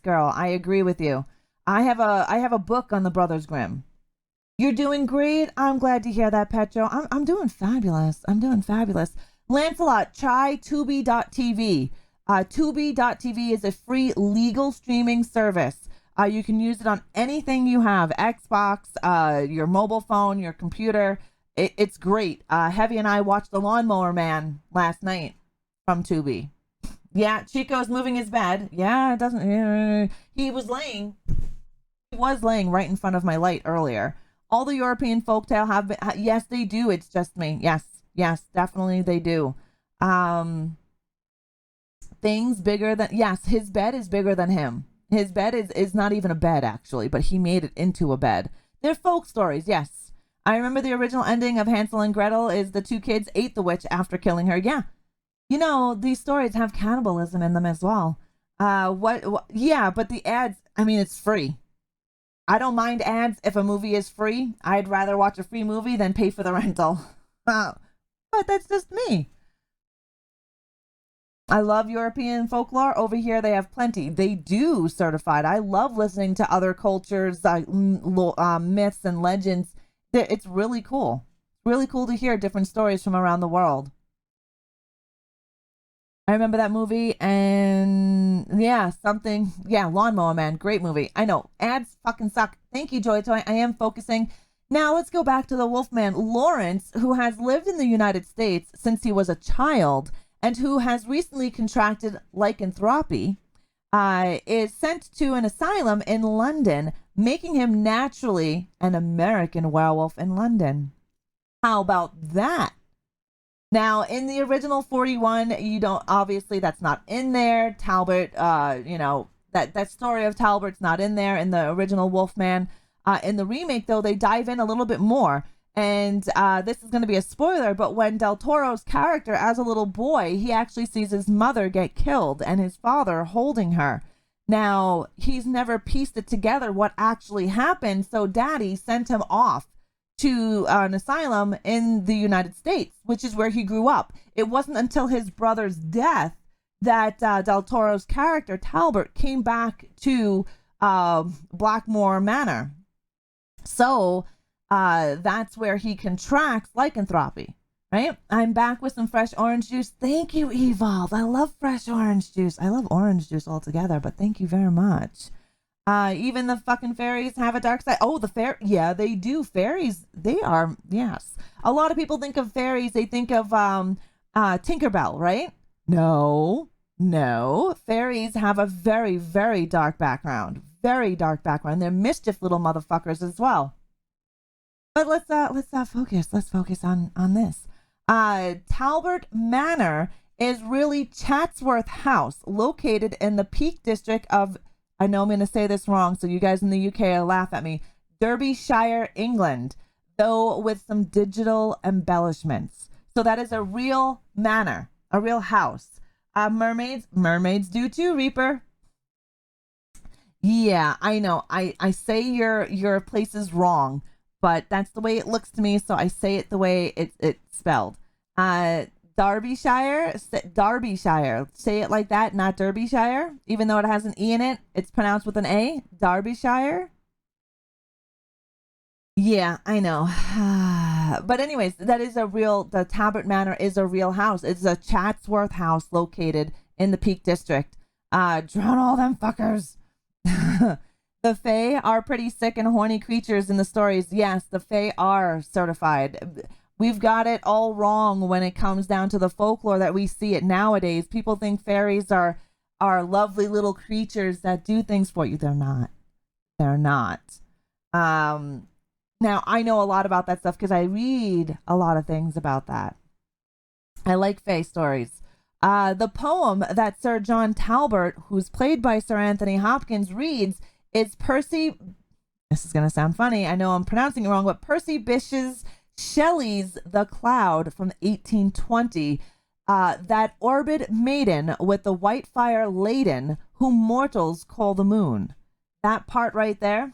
girl, I agree with you. I have a book on the Brothers Grimm. You're doing great. I'm glad to hear that, Petro. I'm doing fabulous. Lancelot, try Tubi.tv. Tubi.tv is a free legal streaming service. You can use it on anything you have, Xbox, your mobile phone, your computer. It's great. Heavy and I watched The Lawnmower Man last night from Tubi. Yeah, Chico's moving his bed. Yeah, it doesn't. He was laying right in front of my light earlier. All the European folktale have been. Yes, they do. It's just me. Yes, definitely they do. Things bigger than. Yes, his bed is bigger than him. His bed is not even a bed, actually, but he made it into a bed. They're folk stories, yes. I remember the original ending of Hansel and Gretel is the two kids ate the witch after killing her. Yeah. You know, these stories have cannibalism in them as well. Yeah, but the ads, I mean, it's free. I don't mind ads if a movie is free. I'd rather watch a free movie than pay for the rental. But that's just me. I love European folklore. Over here, they have plenty. They do certified. I love listening to other cultures, myths and legends. It's really cool. Really cool to hear different stories from around the world. I remember that movie and Lawnmower Man. Great movie. I know. Ads fucking suck. Thank you, Joy Toy. I am focusing. Now let's go back to the Wolfman. Lawrence, who has lived in the United States since he was a child and who has recently contracted lycanthropy, is sent to an asylum in London, making him naturally an American werewolf in London. How about that? Now, in the original 41, you don't, obviously that's not in there. Talbot, that story of Talbot's not in there in the original Wolfman. In the remake, though, they dive in a little bit more. And this is going to be a spoiler, but when Del Toro's character as a little boy, he actually sees his mother get killed and his father holding her. Now, he's never pieced it together what actually happened, so Daddy sent him off to an asylum in the United States, which is where he grew up. It wasn't until his brother's death that Del Toro's character, Talbot, came back to Blackmore Manor. So that's where he contracts lycanthropy, right? I'm back with some fresh orange juice. Thank you, Evolve. I love fresh orange juice. I love orange juice altogether, but thank you very much. Even the fucking fairies have a dark side. Oh, yeah, they do. Fairies, they are, yes. A lot of people think of fairies, they think of Tinkerbell, right? No. Fairies have a very, very dark background. Very dark background. They're mischief little motherfuckers as well. But let's focus. Let's focus on this. Talbot Manor is really Chatsworth House, located in the Peak District of, I know I'm going to say this wrong, so you guys in the UK will laugh at me, Derbyshire, England, though with some digital embellishments. So that is a real manor, a real house. Mermaids do too, Reaper. Yeah, I know. I say your place is wrong, but that's the way it looks to me, so I say it the way it's spelled. Derbyshire. Say it like that, not Derbyshire. Even though it has an E in it, it's pronounced with an A. Derbyshire. Yeah, I know. But anyways, the Talbot Manor is a real house. It's a Chatsworth house located in the Peak District. Drown all them fuckers. The Fae are pretty sick and horny creatures in the stories. Yes, the Fae are certified. We've got it all wrong when it comes down to the folklore that we see it nowadays. People think fairies are lovely little creatures that do things for you. They're not. Now, I know a lot about that stuff because I read a lot of things about that. I like Fae stories. The poem that Sir John Talbot, who's played by Sir Anthony Hopkins, reads is Percy This is going to sound funny. I know I'm pronouncing it wrong, but Percy Bysshe Shelley's The Cloud from 1820. That orbed maiden with the white fire laden, whom mortals call the moon. That part right there,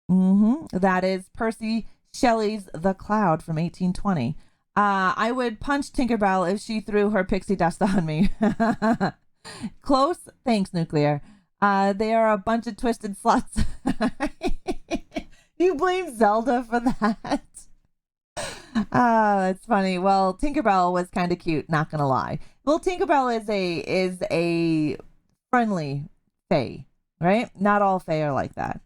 that is Percy Shelley's The Cloud from 1820. I would punch Tinkerbell if she threw her pixie dust on me. Close. Thanks, Nuclear. They are a bunch of twisted sluts. You blame Zelda for that? That's funny. Well, Tinkerbell was kind of cute, not gonna lie. Well, Tinkerbell is a friendly fae, right? Not all fae are like that.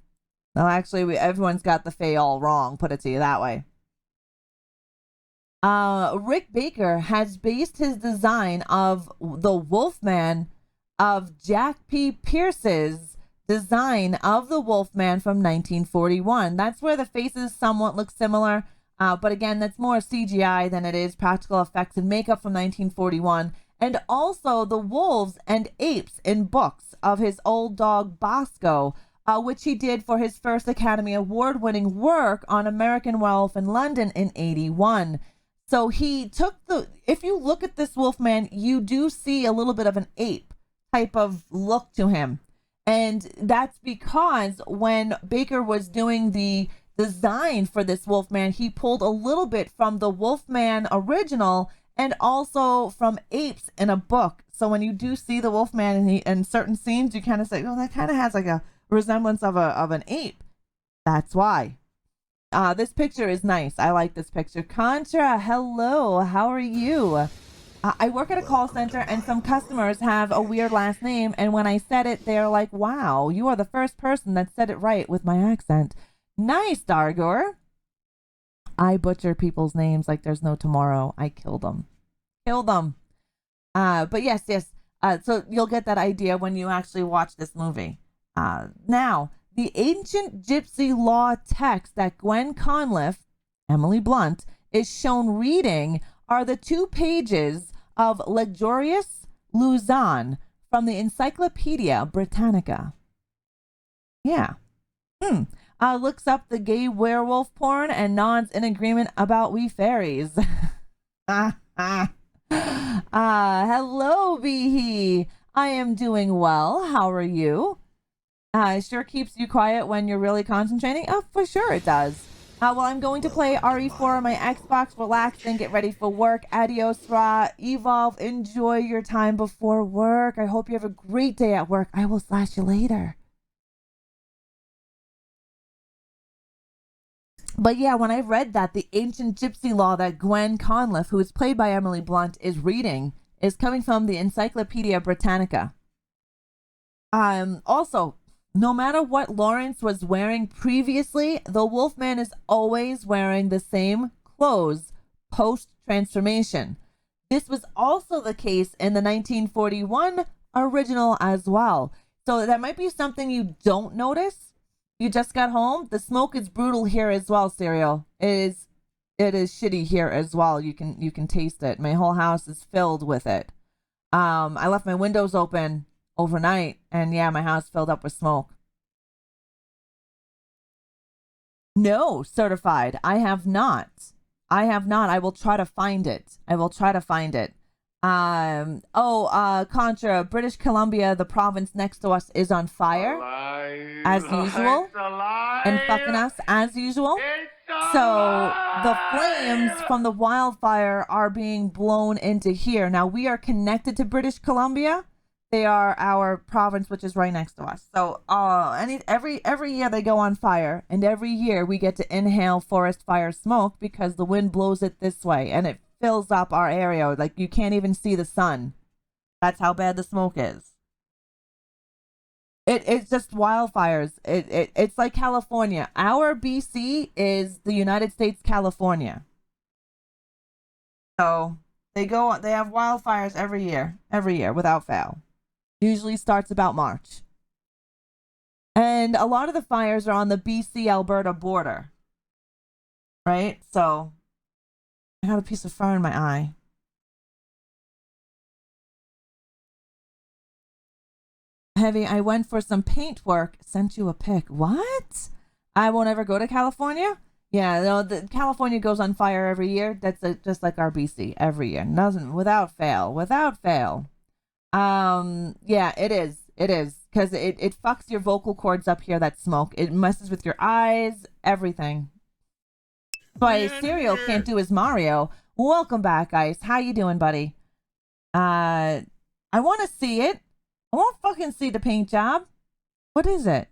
No, actually, everyone's got the fae all wrong. Put it to you that way. Rick Baker has based his design of the Wolfman of Jack P. Pierce's design of the Wolfman from 1941. That's where the faces somewhat look similar. But again, that's more CGI than it is practical effects and makeup from 1941. And also the wolves and apes in books of his old dog Bosco, which he did for his first Academy Award-winning work on American Werewolf in London in 1981. So he took if you look at this Wolfman, you do see a little bit of an ape type of look to him. And that's because when Baker was doing the design for this Wolfman, he pulled a little bit from the Wolfman original and also from apes in a book. So when you do see the Wolfman in certain scenes, you kind of say, oh, that kind of has like a resemblance of an ape. That's why. This picture is nice. I like this picture. Contra, hello. How are you? I work at a call center and some customers have a weird last name. And when I said it, they're like, wow, you are the first person that said it right with my accent. Nice, Dargor. I butcher people's names like there's no tomorrow. I kill them. But yes. So you'll get that idea when you actually watch this movie. Now, the ancient gypsy law text that Gwen Conliffe, Emily Blunt, is shown reading are the 2 pages of Luxurious Luzon from the Encyclopedia Britannica. Yeah. Looks up the gay werewolf porn and nods in agreement about we fairies. Hello, Behe. I am doing well. How are you? It sure keeps you quiet when you're really concentrating. Oh, for sure it does. Well, I'm going to play RE4 on my Xbox, relax, and get ready for work. Adios, Ra. Evolve. Enjoy your time before work. I hope you have a great day at work. I will slash you later. But yeah, when I read that, the ancient gypsy law that Gwen Conliffe, who is played by Emily Blunt, is reading, is coming from the Encyclopedia Britannica. Also, no matter what Lawrence was wearing previously, the Wolfman is always wearing the same clothes post-transformation. This was also the case in the 1941 original as well. So that might be something you don't notice. You just got home. The smoke is brutal here as well, Serial. It is shitty here as well. You can taste it. My whole house is filled with it. I left my windows open overnight, and yeah, my house filled up with smoke. No, certified. I have not. I will try to find it. Contra, British Columbia, the province next to us, is on fire. As usual. And fucking us as usual. So the flames from the wildfire are being blown into here. Now we are connected to British Columbia. They are our province, which is right next to us. So every year they go on fire, and every year we get to inhale forest fire smoke because the wind blows it this way, and it fills up our area. Like you can't even see the sun. That's how bad the smoke is. It's just wildfires. It's like California. Our BC is the United States California. So they have wildfires every year without fail. Usually starts about March. And a lot of the fires are on the BC-Alberta border. Right? So I got a piece of fur in my eye. Heavy, I went for some paint work. Sent you a pic. What? I won't ever go to California. Yeah, no, California goes on fire every year. That's just like our BC every year. Doesn't without fail. Yeah, it is because it fucks your vocal cords up here. That smoke, it messes with your eyes, everything. Why Cereal can't do his Mario. Welcome back, Ice. How you doing, buddy? I want to see it. I won't fucking see the paint job. What is it?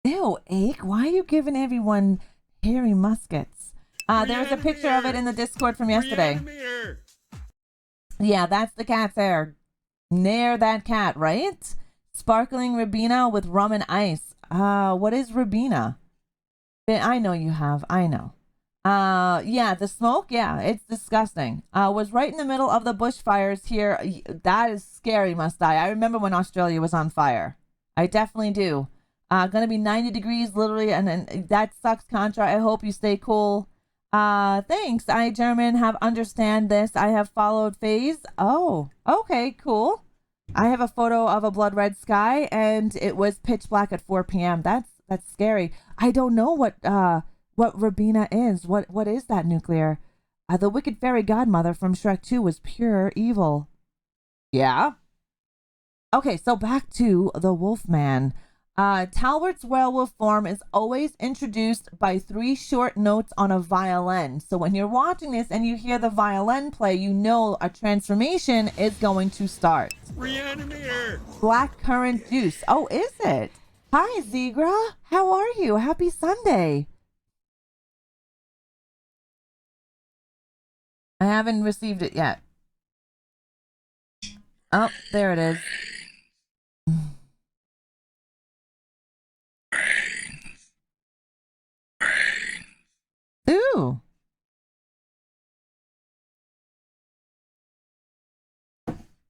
Ew, Ache, why are you giving everyone hairy muskets? There's a picture of it in the Discord from yesterday. Yeah, that's the cat's hair. Near that cat, right? Sparkling Ribena with rum and ice. What is Ribena? I know you have. I know. Yeah, the smoke, yeah, it's disgusting. Was right in the middle of the bushfires here. That is scary, must I? I remember when Australia was on fire. I definitely do. Gonna be 90 degrees literally, and that sucks, Contra. I hope you stay cool. Thanks. I, German, have understand this. I have followed phase. Oh, okay, cool. I have a photo of a blood red sky, and it was pitch black at 4 p.m. That's scary. I don't know what Rabina is. What is that, Nuclear? The wicked fairy godmother from Shrek 2 was pure evil. Yeah. Okay, so back to the Wolfman. Talbert's werewolf form is always introduced by 3 short notes on a violin. So when you're watching this and you hear the violin play, you know a transformation is going to start. ReAnimateHer. Black currant juice. Oh, is it? Hi, Zegra. How are you? Happy Sunday. I haven't received it yet. Oh, there it is. Ooh.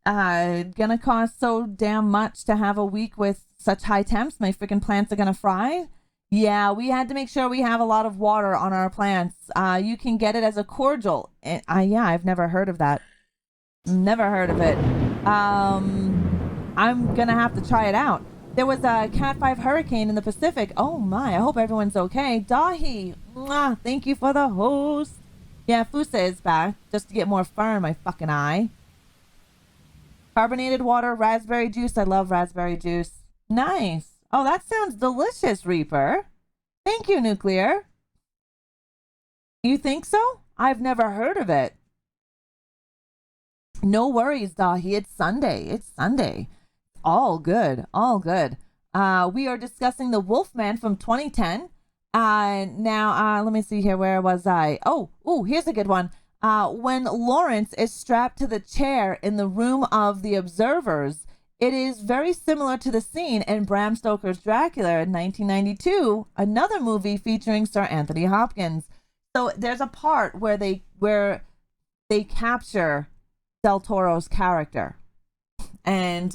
Gonna cost so damn much to have a week with such high temps. My freaking plants are gonna fry. Yeah, we had to make sure we have a lot of water on our plants. You can get it as a cordial. Yeah, I've never heard of that. Never heard of it. I'm gonna have to try it out. There was a Cat 5 hurricane in the Pacific. Oh my, I hope everyone's okay. Dahi, mwah, thank you for the host. Yeah, Fusa is back just to get more fur in my fucking eye. Carbonated water, raspberry juice. I love raspberry juice. Nice. Oh, that sounds delicious, Reaper. Thank you, Nuclear. You think so? I've never heard of it. No worries, Dahi. It's Sunday. All good. We are discussing the Wolfman from 2010. Now, let me see here. Where was I? Oh, here's a good one. When Lawrence is strapped to the chair in the room of the observers, it is very similar to the scene in Bram Stoker's Dracula in 1992, another movie featuring Sir Anthony Hopkins. So there's a part where they capture Del Toro's character. And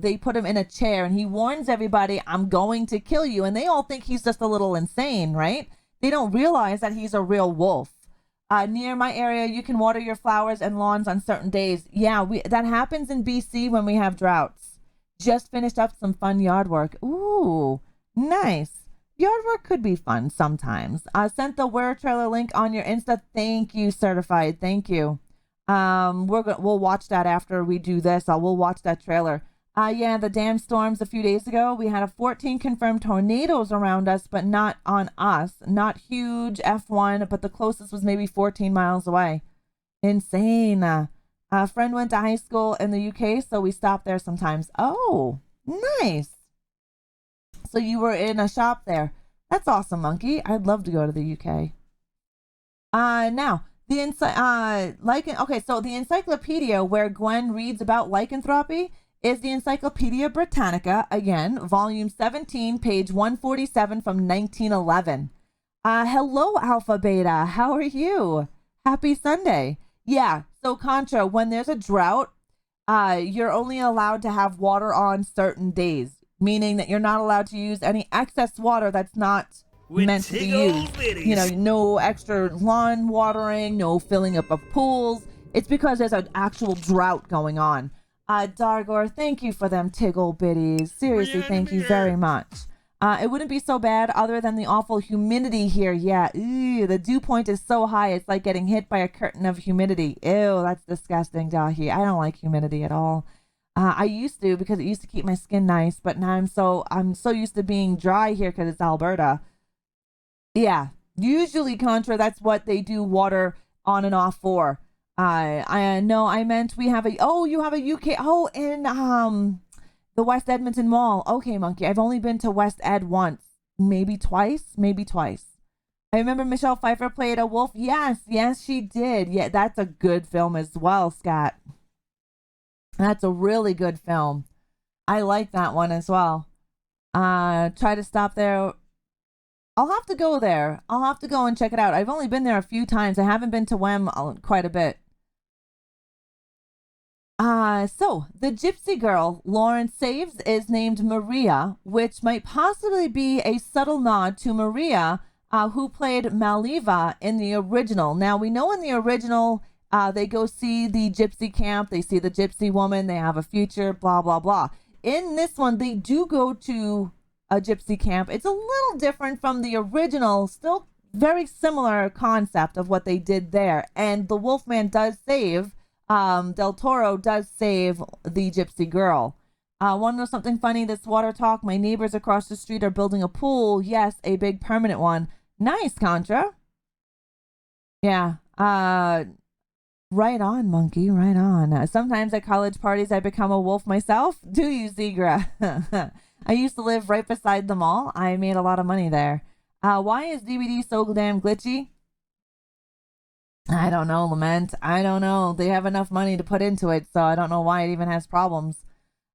they put him in a chair and he warns everybody, I'm going to kill you. And they all think he's just a little insane, right? They don't realize that he's a real wolf. Near my area, you can water your flowers and lawns on certain days. Yeah, that happens in BC when we have droughts. Just finished up some fun yard work. Ooh, nice. Yard work could be fun sometimes. Sent the Where trailer link on your Insta. Thank you, Certified. Thank you. We'll watch that after we do this. We'll watch that trailer. Yeah, the damn storms a few days ago. We had 14 confirmed tornadoes around us, but not on us. Not huge F1, but the closest was maybe 14 miles away. Insane. A friend went to high school in the UK, so we stopped there sometimes. Oh, nice. So you were in a shop there. That's awesome, Monkey. I'd love to go to the UK. Now, so the encyclopedia where Gwen reads about lycanthropy is the Encyclopedia Britannica, again, volume 17, page 147 from 1911. Hello, Alpha Beta. How are you? Happy Sunday. Yeah, so Contra, when there's a drought, you're only allowed to have water on certain days, meaning that you're not allowed to use any excess water that's not meant to be used. You know, no extra lawn watering, no filling up of pools. It's because there's an actual drought going on. Dargor, thank you for them tiggle bitties. Seriously, thank you very much. It wouldn't be so bad other than the awful humidity here. Yeah, ew, the dew point is so high, it's like getting hit by a curtain of humidity. Ew, that's disgusting, Dahi. I don't like humidity at all. I used to because it used to keep my skin nice, but now I'm so used to being dry here because it's Alberta. Yeah, usually Contra, that's what they do water on and off for. I know I meant we have you have a UK, in the West Edmonton Mall. Okay, Monkey, I've only been to West Ed once, maybe twice. I remember Michelle Pfeiffer played a wolf. Yes, she did. Yeah, that's a good film as well, Scott. That's a really good film. I like that one as well. Try to stop there. I'll have to go there. I'll have to go and check it out. I've only been there a few times. I haven't been to Wem quite a bit. So the gypsy girl Lawrence saves is named Maria, which might possibly be a subtle nod to Maria, who played Maliva in the original. Now, we know in the original, they go see the gypsy camp, they see the gypsy woman, they have a future, blah, blah, blah. In this one, they do go to a gypsy camp. It's a little different from the original, still very similar concept of what they did there. And the Wolfman does save, Del Toro does save the gypsy girl. Want to know something funny? This water talk. My neighbors across the street are building a pool. Yes, a big permanent one. Nice, Contra. Yeah. Right on, Monkey. Right on. Sometimes at college parties, I become a wolf myself. Do you, Zegra? I used to live right beside the mall. I made a lot of money there. Why is DVD so damn glitchy? I don't know, Lament. I don't know. They have enough money to put into it, so I don't know why it even has problems.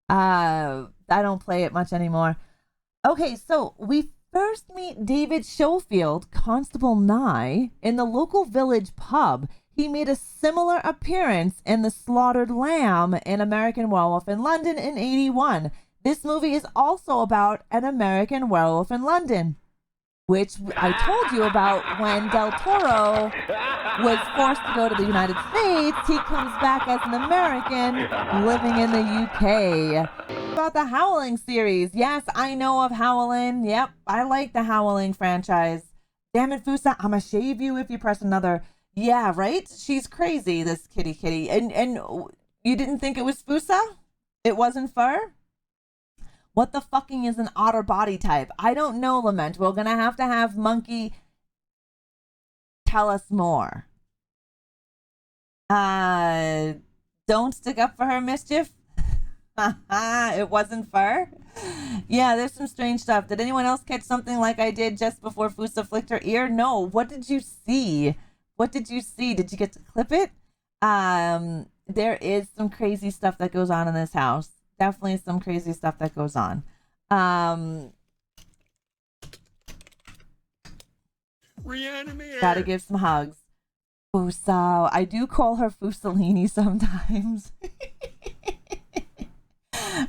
I don't play it much anymore. Okay, so we first meet David Schofield, Constable Nye, in the local village pub. He made a similar appearance in The Slaughtered Lamb in American Werewolf in London in 1981. This movie is also about an American werewolf in London, which I told you about when Del Toro was forced to go to the United States. He comes back as an American living in the UK. About the Howling series. Yes, I know of Howling. Yep, I like the Howling franchise. Damn it, Fusa, I'ma shave you if you press another. Yeah, right? She's crazy, this kitty. And you didn't think it was Fusa? It wasn't fur? What the fucking is an otter body type? I don't know, Lament. We're going to have Monkey tell us more. Don't stick up for her, Mischief. It wasn't fur? Yeah, there's some strange stuff. Did anyone else catch something like I did just before Fusa flicked her ear? No. What did you see? Did you get to clip it? There is some crazy stuff that goes on in this house. Definitely some crazy stuff that goes on. ReAnimateHer. Gotta give some hugs. Fusa. I do call her Fusellini sometimes.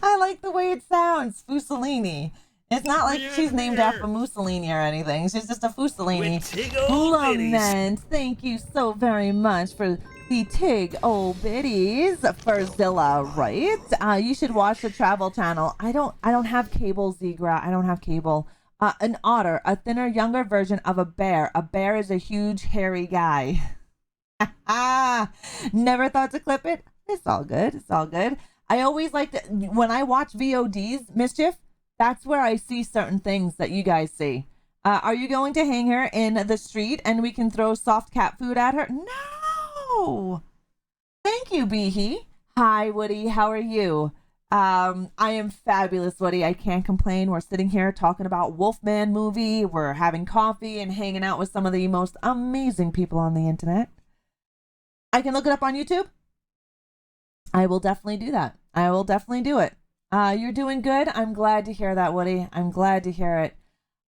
I like the way it sounds. Fusellini. It's not like she's named after Mussolini or anything. She's just a Fusellini. Lament. Thank you so very much for the Tig old biddies for Zilla, right? You should watch the Travel Channel. I don't have cable, Zegra. I don't have cable. An otter, a thinner, younger version of a bear. A bear is a huge, hairy guy. Never thought to clip it. It's all good. I always like to, when I watch VODs, Mischief, that's where I see certain things that you guys see. Are you going to hang her in the street and we can throw soft cat food at her? No. Thank you, Behe. Hi, Woody. How are you? I am fabulous, Woody. I can't complain. We're sitting here talking about Wolfman movie. We're having coffee and hanging out with some of the most amazing people on the internet. I can look it up on YouTube. I will definitely do that. I will definitely do it. You're doing good. I'm glad to hear that, Woody. I'm glad to hear it.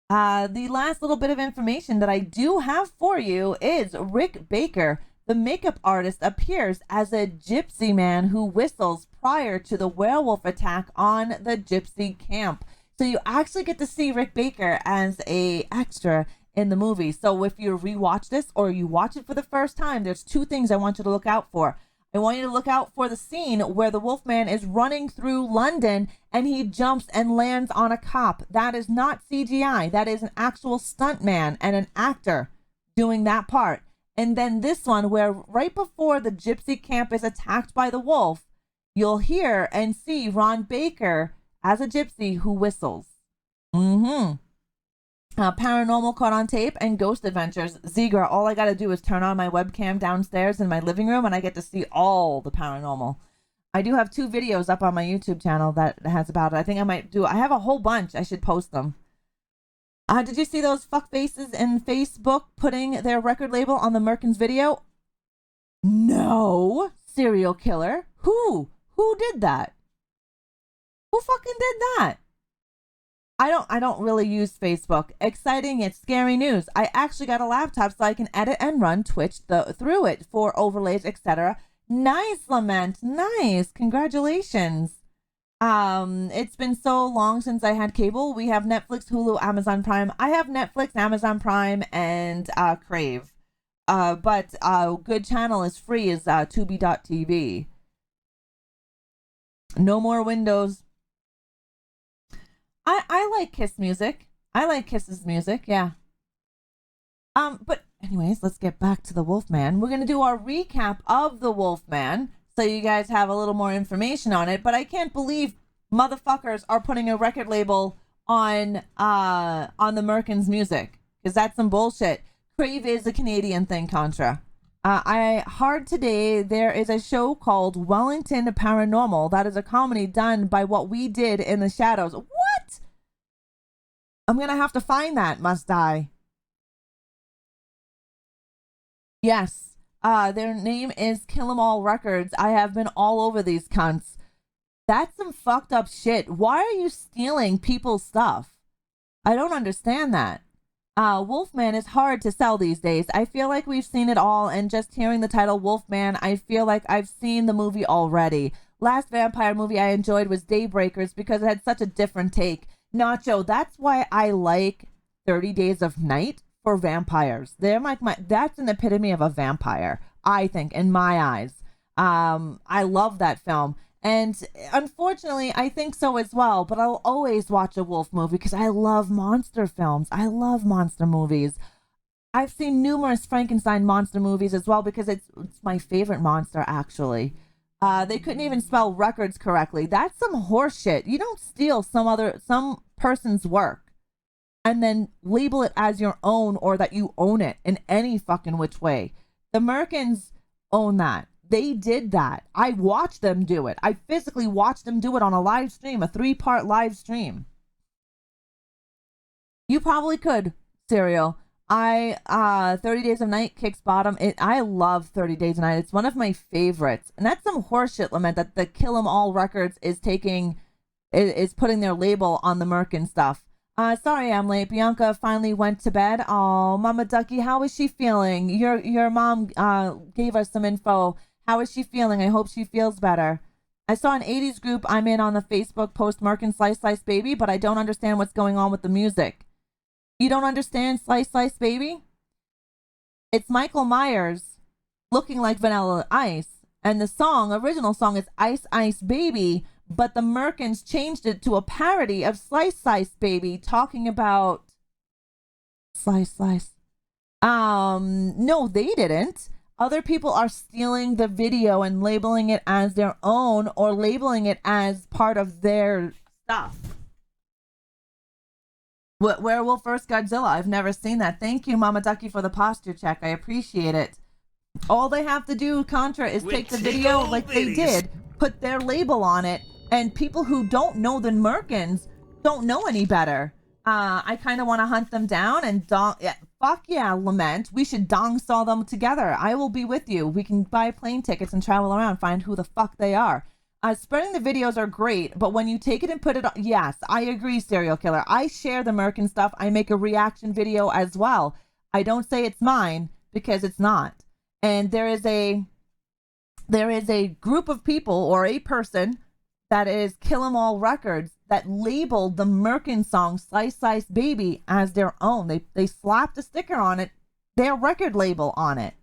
The last little bit of information that I do have for you is Rick Baker, the makeup artist, appears as a gypsy man who whistles prior to the werewolf attack on the gypsy camp. So you actually get to see Rick Baker as a extra in the movie. So if you rewatch this or you watch it for the first time, there's two things I want you to look out for. I want you to look out for the scene where the Wolfman is running through London and he jumps and lands on a cop. That is not CGI. That is an actual stuntman and an actor doing that part. And then this one, where right before the gypsy camp is attacked by the wolf, you'll hear and see Ron Baker as a gypsy who whistles. Paranormal Caught on Tape and Ghost Adventures. Zigra, all I got to do is turn on my webcam downstairs in my living room and I get to see all the paranormal. I do have 2 videos up on my YouTube channel that has about it. I think I have a whole bunch. I should post them. Did you see those fuck faces in Facebook putting their record label on the Merkins video? No. Serial killer. Who? Who did that? Who fucking did that? I don't really use Facebook. Exciting, it's scary news. I actually got a laptop so I can edit and run Twitch through it for overlays, etc. Nice, Lament. Nice. Congratulations. It's been so long since I had cable. We have Netflix, Hulu, Amazon Prime. I have Netflix, Amazon Prime, and Crave. But good channel is free is Tubi.tv. No more Windows. I like Kiss music. I like Kiss's music, yeah. But anyways, let's get back to the Wolfman. We're gonna do our recap of the Wolfman, so you guys have a little more information on it. But I can't believe motherfuckers are putting a record label on the Merkins music, because that's some bullshit. Crave is a Canadian thing, Contra. I heard today there is a show called Wellington Paranormal that is a comedy done by What We Did in the Shadows. What? I'm gonna have to find that, must I? Yes. Their name is Kill 'Em All Records. I have been all over these cunts. That's some fucked up shit. Why are you stealing people's stuff? I don't understand that. Wolfman is hard to sell these days. I feel like we've seen it all, and just hearing the title Wolfman, I feel like I've seen the movie already. Last vampire movie I enjoyed was Daybreakers because it had such a different take. Nacho, that's why I like 30 Days of Night for vampires. They're like that's an epitome of a vampire, I think, in my eyes. I love that film. And unfortunately, I think so as well. But I'll always watch a wolf movie because I love monster films. I love monster movies. I've seen numerous Frankenstein monster movies as well because it's my favorite monster, actually. They couldn't even spell records correctly. That's some horse shit. You don't steal some person's work and then label it as your own or that you own it in any fucking which way. The Merkins own that. They did that. I watched them do it. I physically watched them do it on a live stream, a 3-part live stream. You probably could, Serial. 30 Days of Night kicks bottom. I love 30 Days of Night. It's one of my favorites. And that's some horseshit, Lament, that the Kill 'Em All Records is putting their label on the Merkin stuff. Sorry I'm late. Bianca finally went to bed. Oh, Mama Ducky, how is she feeling? Your mom gave us some info. How is she feeling? I hope she feels better. I saw an 80s group I'm in on the Facebook post Merkin Slice Slice Baby, but I don't understand what's going on with the music. You don't understand Slice Slice Baby? It's Michael Myers looking like Vanilla Ice, and the original song is Ice Ice Baby, but the Merkins changed it to a parody of Slice Slice Baby, talking about Slice Slice. No, they didn't. Other people are stealing the video and labeling it as their own or labeling it as part of their stuff. Werewolf vs. Godzilla. I've never seen that. Thank you, Mama Ducky, for the posture check. I appreciate it. All they have to do, Contra, is take the video like they did, put their label on it, and people who don't know the Merkins don't know any better. I kind of want to hunt them down and fuck yeah, Lament. We should dong saw them together. I will be with you. We can buy plane tickets and travel around, find who the fuck they are. Spreading the videos are great, but when you take it and put it on, yes, I agree, Serial Killer. I share the Merkin stuff. I make a reaction video as well. I don't say it's mine because it's not. And there is a group of people or a person that is Kill 'Em All Records that labeled the Merkin song Slice Slice Baby as their own. They slapped a sticker on it, their record label on it.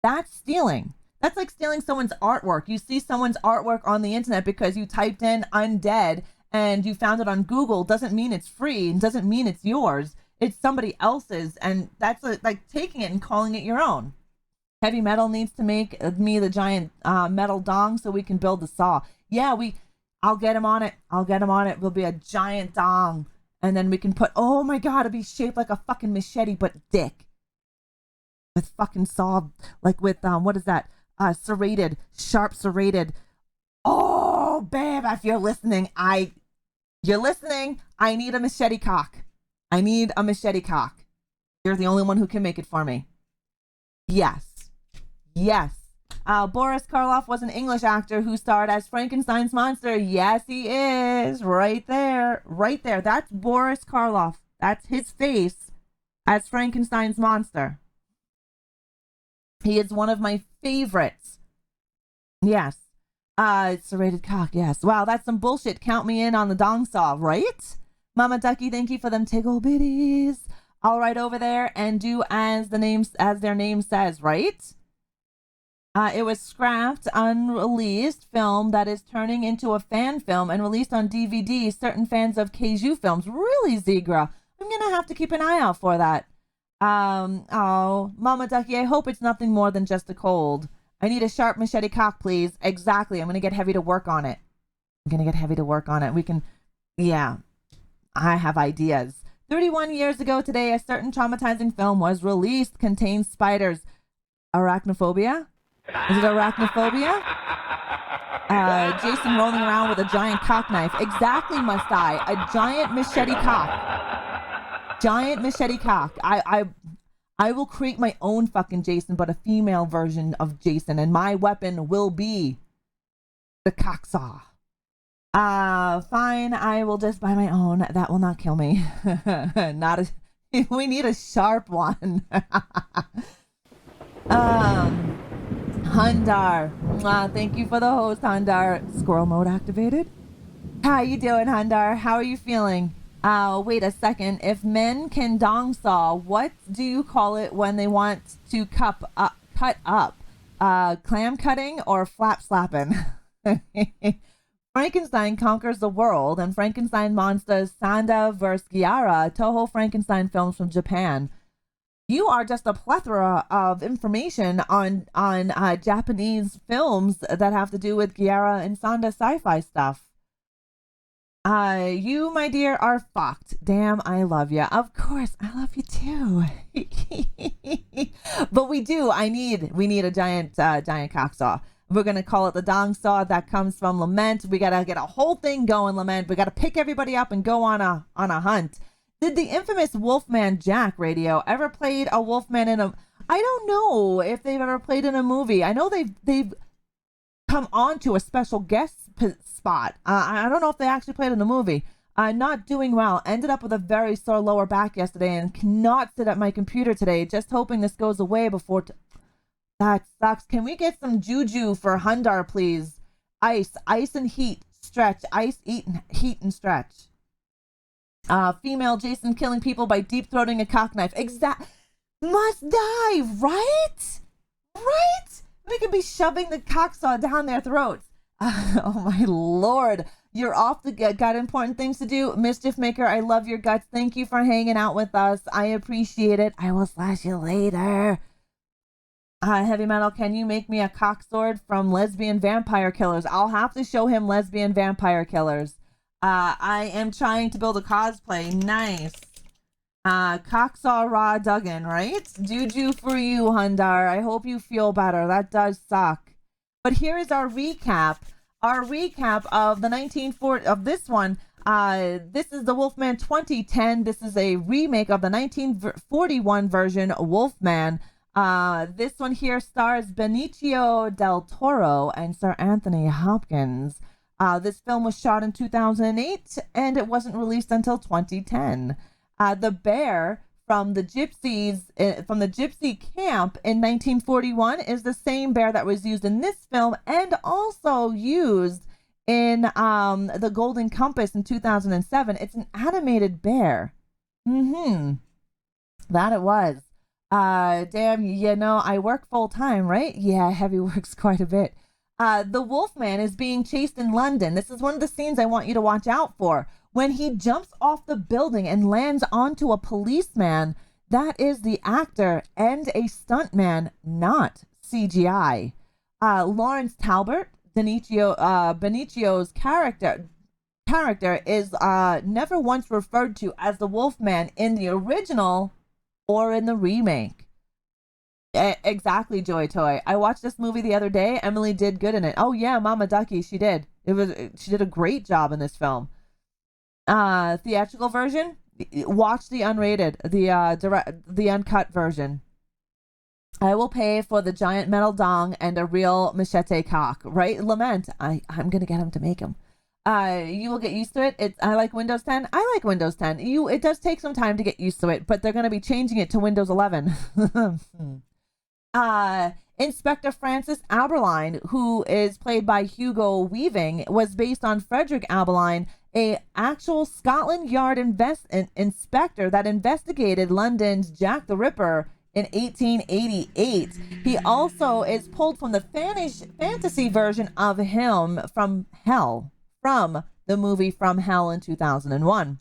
That's stealing. That's like stealing someone's artwork. You see someone's artwork on the internet because you typed in undead and you found it on Google. Doesn't mean it's free and doesn't mean it's yours. It's somebody else's, and that's like taking it and calling it your own. Heavy Metal needs to make me the giant metal dong so we can build the saw. Yeah, I'll get him on it. It'll be a giant dong. And then we can put, oh my God, it'll be shaped like a fucking machete, but dick. With fucking saw, like with, what is that? Sharp serrated. Oh, babe, if you're listening, you're listening. I need a machete cock. You're the only one who can make it for me. Yes. Boris Karloff was an English actor who starred as Frankenstein's monster. Yes, he is. Right there. That's Boris Karloff. That's his face as Frankenstein's monster. He is one of my favorites. Yes. Serrated cock. Yes. Wow, that's some bullshit. Count me in on the dong saw, right? Mama Ducky, thank you for them tickle bitties. I'll write over there and do as their name says, right? It was scrapped, unreleased film that is turning into a fan film and released on DVD. Certain fans of Kaiju films. Really, Zegra? I'm going to have to keep an eye out for that. Mama Ducky, I hope it's nothing more than just a cold. I need a sharp machete cock, please. Exactly. I'm going to get Heavy to work on it. We can, yeah. I have ideas. 31 years ago today, a certain traumatizing film was released. Contains spiders. Arachnophobia? Is it arachnophobia? Jason rolling around with a giant cock knife. Exactly, must I? A giant machete cock. I will create my own fucking Jason, but a female version of Jason, and my weapon will be the cock saw. Fine, I will just buy my own. That will not kill me. We need a sharp one. Hundar. Thank you for the host, Hundar. Squirrel mode activated. How you doing, Hundar? How are you feeling? Wait a second. If men can dong saw, what do you call it when they want to cut up? Clam cutting or flap slapping? Frankenstein conquers the world, and Frankenstein monsters Sanda vs. Giara, Toho Frankenstein films from Japan. You are just a plethora of information on Japanese films that have to do with Giara and Sanda sci-fi stuff. You, my dear, are fucked. Damn, I love you. Of course, I love you too. But we need a giant cock saw. We're going to call it the dong saw. That comes from Lament. We got to get a whole thing going, Lament. We got to pick everybody up and go on a hunt. Did the infamous Wolfman Jack Radio ever played a Wolfman in a... I don't know if they've ever played in a movie. I know they've come on to a special guest spot. I don't know if they actually played in a movie. Not doing well. Ended up with a very sore lower back yesterday and cannot sit at my computer today. Just hoping this goes away before... That sucks. Can we get some juju for Hundar, please? Ice and heat. Stretch. Ice, heat, and stretch. Female Jason killing people by deep throating a cock knife. Must die, right? We could be shoving the cock saw down their throats. Oh my lord. You're off the got important things to do. Mischief Maker, I love your guts. Thank you for hanging out with us. I appreciate it. I will slash you later. Heavy Metal, can you make me a cock sword from Lesbian Vampire Killers? I'll have to show him Lesbian Vampire Killers. I am trying to build a cosplay. Nice. Cocksaw Raw Duggan, right? Juju for you, Hundar. I hope you feel better. That does suck. But here is our recap. Our recap of the 1940 of this one. This is the Wolfman 2010. This is a remake of the 1941 version Wolfman. This one here stars Benicio del Toro and Sir Anthony Hopkins. This film was shot in 2008 and it wasn't released until 2010. The bear from the gypsy camp in 1941 is the same bear that was used in this film and also used in The Golden Compass in 2007. It's an animated bear. That it was. Damn, I work full time, right? Yeah, Heavy works quite a bit. The Wolfman is being chased in London. This is one of the scenes I want you to watch out for. When he jumps off the building and lands onto a policeman, that is the actor and a stuntman, not CGI. Lawrence Talbot, Benicio's character is never once referred to as the Wolfman in the original or in the remake. Exactly, Joy Toy. I watched this movie the other day. Emily did good in it. Oh yeah, Mama Ducky, she did. She did a great job in this film. Theatrical version, watch the unrated, the uncut version. I will pay for the giant metal dong and a real machete cock, right? Lament. I'm gonna get him to make him. You will get used to it. I like Windows 10. I like Windows 10. It does take some time to get used to it, but they're gonna be changing it to Windows 11. Inspector Francis Aberline, who is played by Hugo Weaving, was based on Frederick Aberline, a actual Scotland Yard inspector that investigated London's Jack the Ripper in 1888. He also is pulled from the fantasy version of him from the movie From Hell in 2001.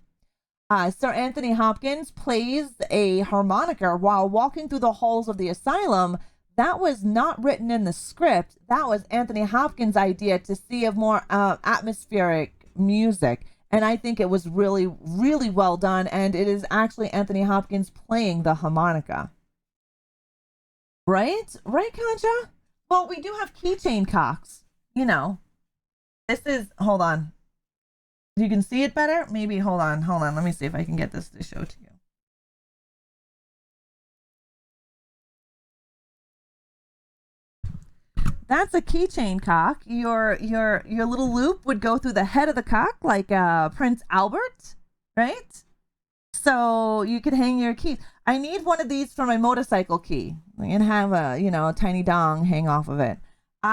Sir Anthony Hopkins plays a harmonica while walking through the halls of the asylum. That was not written in the script. That was Anthony Hopkins' idea to see a more atmospheric music. And I think it was really, really well done. And it is actually Anthony Hopkins playing the harmonica. Right? Right, Concha? Well, we do have keychain cocks. This is, hold on. You can see it better? Maybe, hold on. Let me see if I can get this to show to you. That's a keychain cock. Your little loop would go through the head of the cock like Prince Albert, right? So you could hang your keys. I need one of these for my motorcycle key. I can have a tiny dong hang off of it. You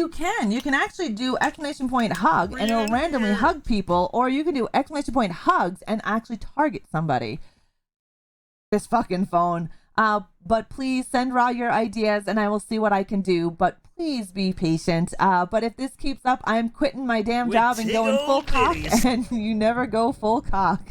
can actually do exclamation point hug and it'll randomly hug people, or you can do exclamation point hugs and actually target somebody. This fucking phone. But please send Ra your ideas and I will see what I can do. But please be patient. But if this keeps up, I'm quitting my damn job and going full cock. And you never go full cock.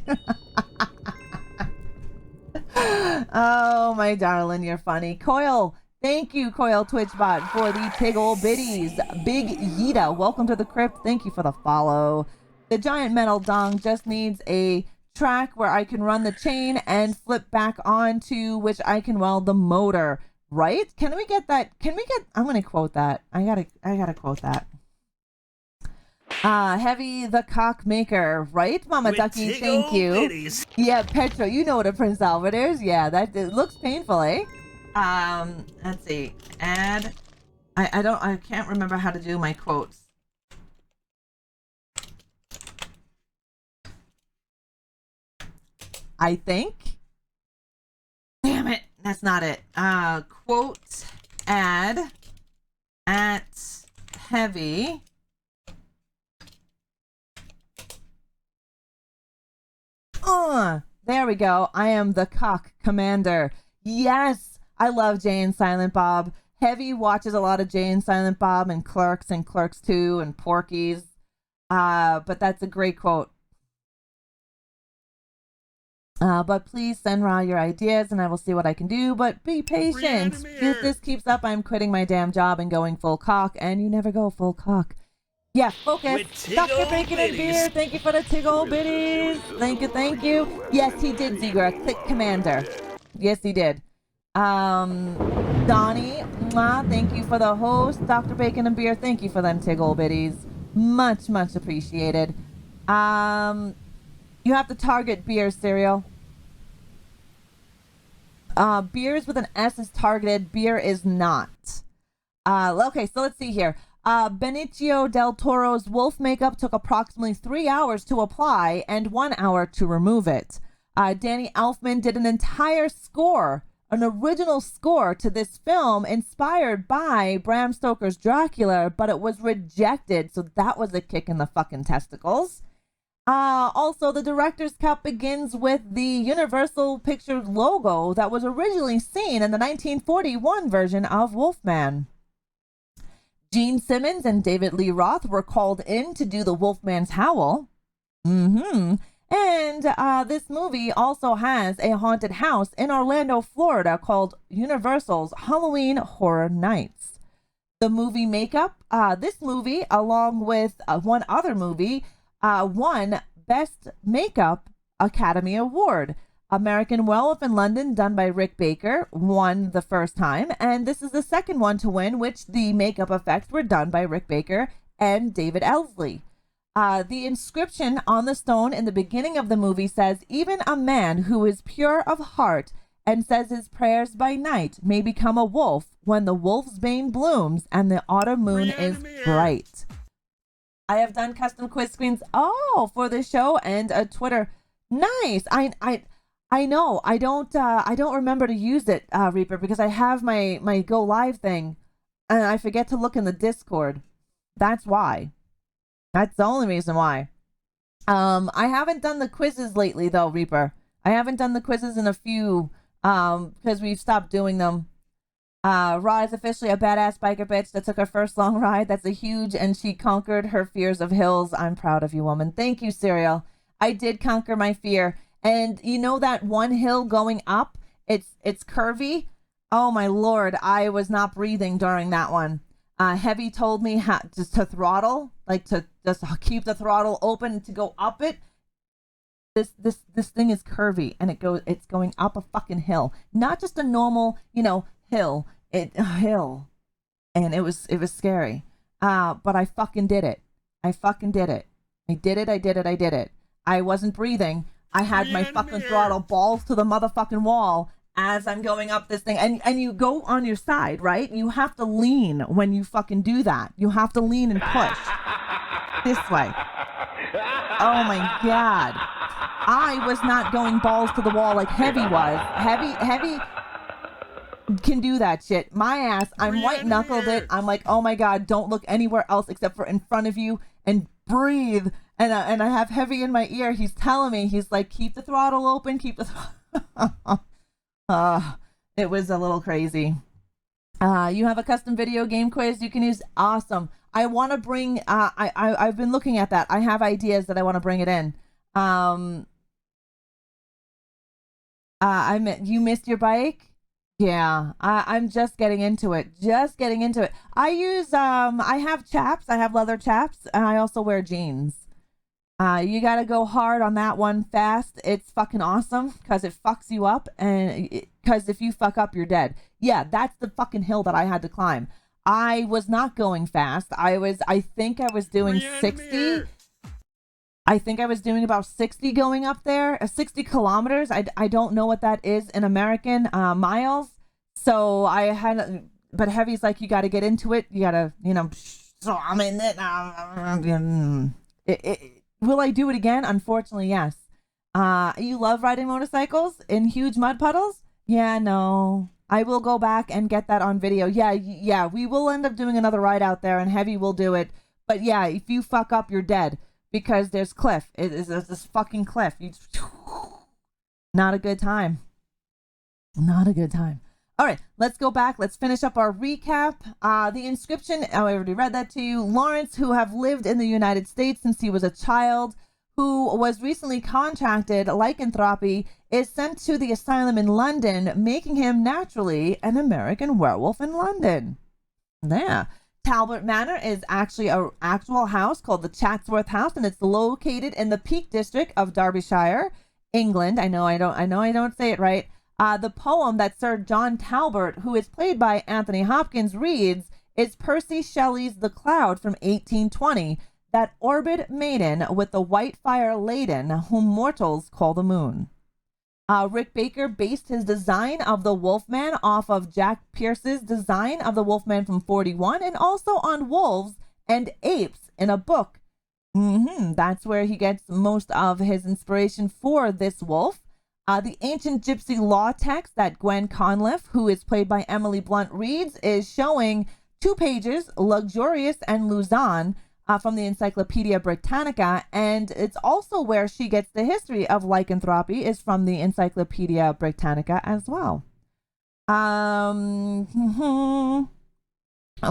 Oh, my darling, you're funny. Coil, thank you, Coil Twitchbot, for the Tiggle Biddies. Big Yita, welcome to the crypt. Thank you for the follow. The giant metal dong just needs a track where I can run the chain and flip back onto which I can weld the motor, right? Can we get that? I'm gonna quote that. I gotta quote that. Heavy the cock maker, right? Mama Ducky, thank you. Bitties. Yeah, Petro, you know what a Prince Albert is. Yeah, it looks painful, eh? Let's see. Add. I can't remember how to do my quotes. I think. Damn it. That's not it. Quote add at heavy. There we go. I am the cock commander. Yes. I love Jay and Silent Bob. Heavy watches a lot of Jay and Silent Bob and Clerks 2 and Porky's. But that's a great quote. But please send Ra your ideas and I will see what I can do. But be patient. If this keeps up, I'm quitting my damn job and going full cock. And you never go full cock. Yeah, focus. Dr. Bacon and Beer, thank you for the Tiggle Biddies. Thank you. Yes, he did, Ziegler. Click Commander. Yes, he did. Donnie, thank you for the host. Dr. Bacon and Beer, thank you for them Tiggle Biddies. Much, much appreciated. You have to target beer cereal. Beers with an S is targeted. Beer is not. Okay, so let's see here. Benicio del Toro's wolf makeup took approximately 3 hours to apply and 1 hour to remove it. Danny Elfman did an entire score, an original score to this film inspired by Bram Stoker's Dracula, but it was rejected, so that was a kick in the fucking testicles. Also, the director's cut begins with the Universal Pictures logo that was originally seen in the 1941 version of Wolfman. Gene Simmons and David Lee Roth were called in to do the Wolfman's howl. And this movie also has a haunted house in Orlando, Florida called Universal's Halloween Horror Nights. The movie makeup, this movie, along with one other movie, won Best Makeup Academy Award. American Werewolf in London, done by Rick Baker, won the first time, and this is the second one to win, which the makeup effects were done by Rick Baker and David Elsley. The inscription on the stone in the beginning of the movie says, "Even a man who is pure of heart and says his prayers by night may become a wolf when the wolf's bane blooms and the autumn moon is bright." I have done custom quiz screens for the show and a Twitter. Nice. I know. I don't remember to use it, Reaper, because I have my go live thing and I forget to look in the Discord. That's why. That's the only reason why. I haven't done the quizzes lately though, Reaper. I haven't done the quizzes in a few because we've stopped doing them. Ra is officially a badass biker bitch that took her first long ride. That's a huge, and she conquered her fears of hills. I'm proud of you, woman. Thank you, Serial. I did conquer my fear. And you know that one hill going up, it's curvy. Oh my Lord, I was not breathing during that one. Heavy told me how just to throttle, like to just keep the throttle open to go up it. This thing is curvy and it's going up a fucking hill, not just a normal, hill. A hill, and it was scary. But I fucking did it. I did it. I wasn't breathing. I had my fucking throttle balls to the motherfucking wall as I'm going up this thing. And you go on your side, right? You have to lean when you fucking do that. You have to lean and push this way. Oh my God. I was not going balls to the wall like Heavy was. Heavy can do that shit. My ass, I'm white knuckled it. I'm like, oh my God, don't look anywhere else except for in front of you and breathe. And I have Heavy in my ear. He's telling me, he's like, keep the throttle open, keep the it was a little crazy. You have a custom video game quiz you can use. Awesome. I want to bring, I've been looking at that. I have ideas that I want to bring it in. You missed your bike? Yeah, I'm just getting into it. I use, I have chaps. I have leather chaps, and I also wear jeans. You got to go hard on that one fast. It's fucking awesome because it fucks you up, and because if you fuck up, you're dead. Yeah, that's the fucking hill that I had to climb. I was not going fast. I think I was doing 60. I think I was doing about 60 going up there, 60 kilometers. I don't know what that is in American miles. So I had, but Heavy's like, you got to get into it. You got to, so I'm in it. Will I do it again? Unfortunately, yes. You love riding motorcycles in huge mud puddles? Yeah, no. I will go back and get that on video. Yeah. We will end up doing another ride out there and Heavy will do it. But yeah, if you fuck up, you're dead. Because there's cliff. There's this fucking cliff. Not a good time. All right, let's go back. Let's finish up our recap. The inscription, I already read that to you. Lawrence, who have lived in the United States since he was a child, who was recently contracted lycanthropy, is sent to the asylum in London, making him naturally an American werewolf in London. Yeah. Talbot Manor is actually an actual house called the Chatsworth House, and it's located in the Peak District of Derbyshire, England. I know I don't say it right. The poem that Sir John Talbot, who is played by Anthony Hopkins, reads is Percy Shelley's The Cloud from 1820, that orbed maiden with the white fire laden, whom mortals call the moon. Rick Baker based his design of the Wolfman off of Jack Pierce's design of the Wolfman from 41 and also on wolves and apes in a book. That's where he gets most of his inspiration for this wolf. The ancient gypsy law text that Gwen Conliffe, who is played by Emily Blunt, reads is showing 2 pages, luxurious and Luzon, from the Encyclopedia Britannica, and it's also where she gets the history of lycanthropy is from the Encyclopedia Britannica as well.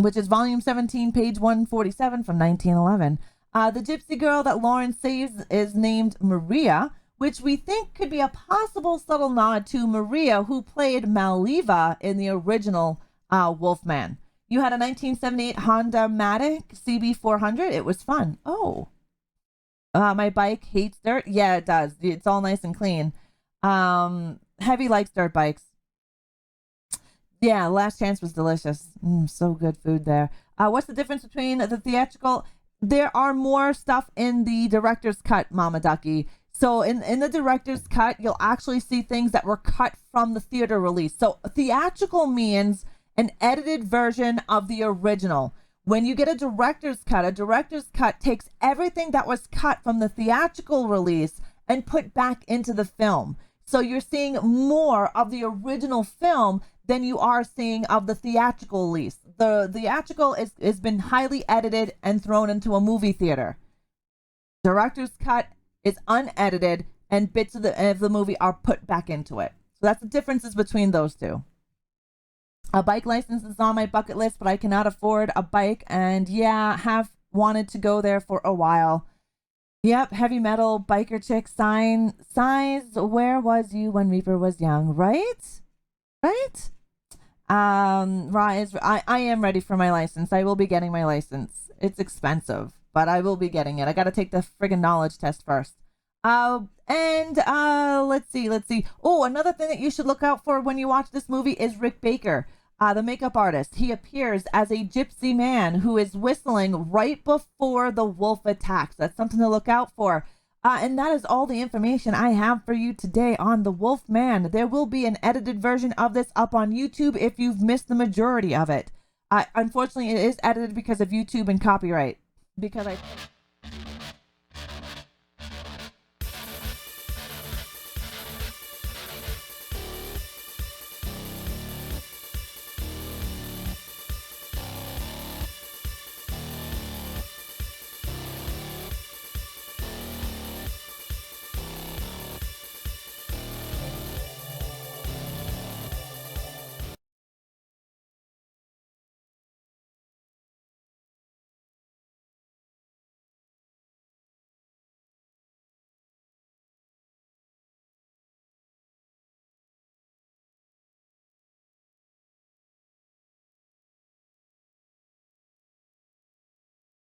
Which is volume 17, page 147 from 1911. The gypsy girl that Lauren saves is named Maria, which we think could be a possible subtle nod to Maria, who played Maliva in the original Wolfman. You had a 1978 Honda Matic CB400. It was fun. Oh. My bike hates dirt. Yeah, it does. It's all nice and clean. Heavy likes dirt bikes. Yeah, Last Chance was delicious. So good food there. What's the difference between the theatrical? There are more stuff in the director's cut, Mama Ducky. So in the director's cut, you'll actually see things that were cut from the theater release. So theatrical means an edited version of the original. When you get a director's cut takes everything that was cut from the theatrical release and put back into the film. So you're seeing more of the original film than you are seeing of the theatrical release. The theatrical has been highly edited and thrown into a movie theater. Director's cut is unedited and bits of the movie are put back into it. So that's the differences between those two. A bike license is on my bucket list, but I cannot afford a bike. And yeah, have wanted to go there for a while. Yep, heavy metal, biker chick, size, where was you when Reaper was young? Right? Rise, I am ready for my license. I will be getting my license. It's expensive, but I will be getting it. I got to take the friggin' knowledge test first. Let's see. Oh, another thing that you should look out for when you watch this movie is Rick Baker, the makeup artist. He appears as a gypsy man who is whistling right before the wolf attacks. That's something to look out for. And that is all the information I have for you today on the Wolfman. There will be an edited version of this up on YouTube if you've missed the majority of it. Unfortunately, it is edited because of YouTube and copyright. Because I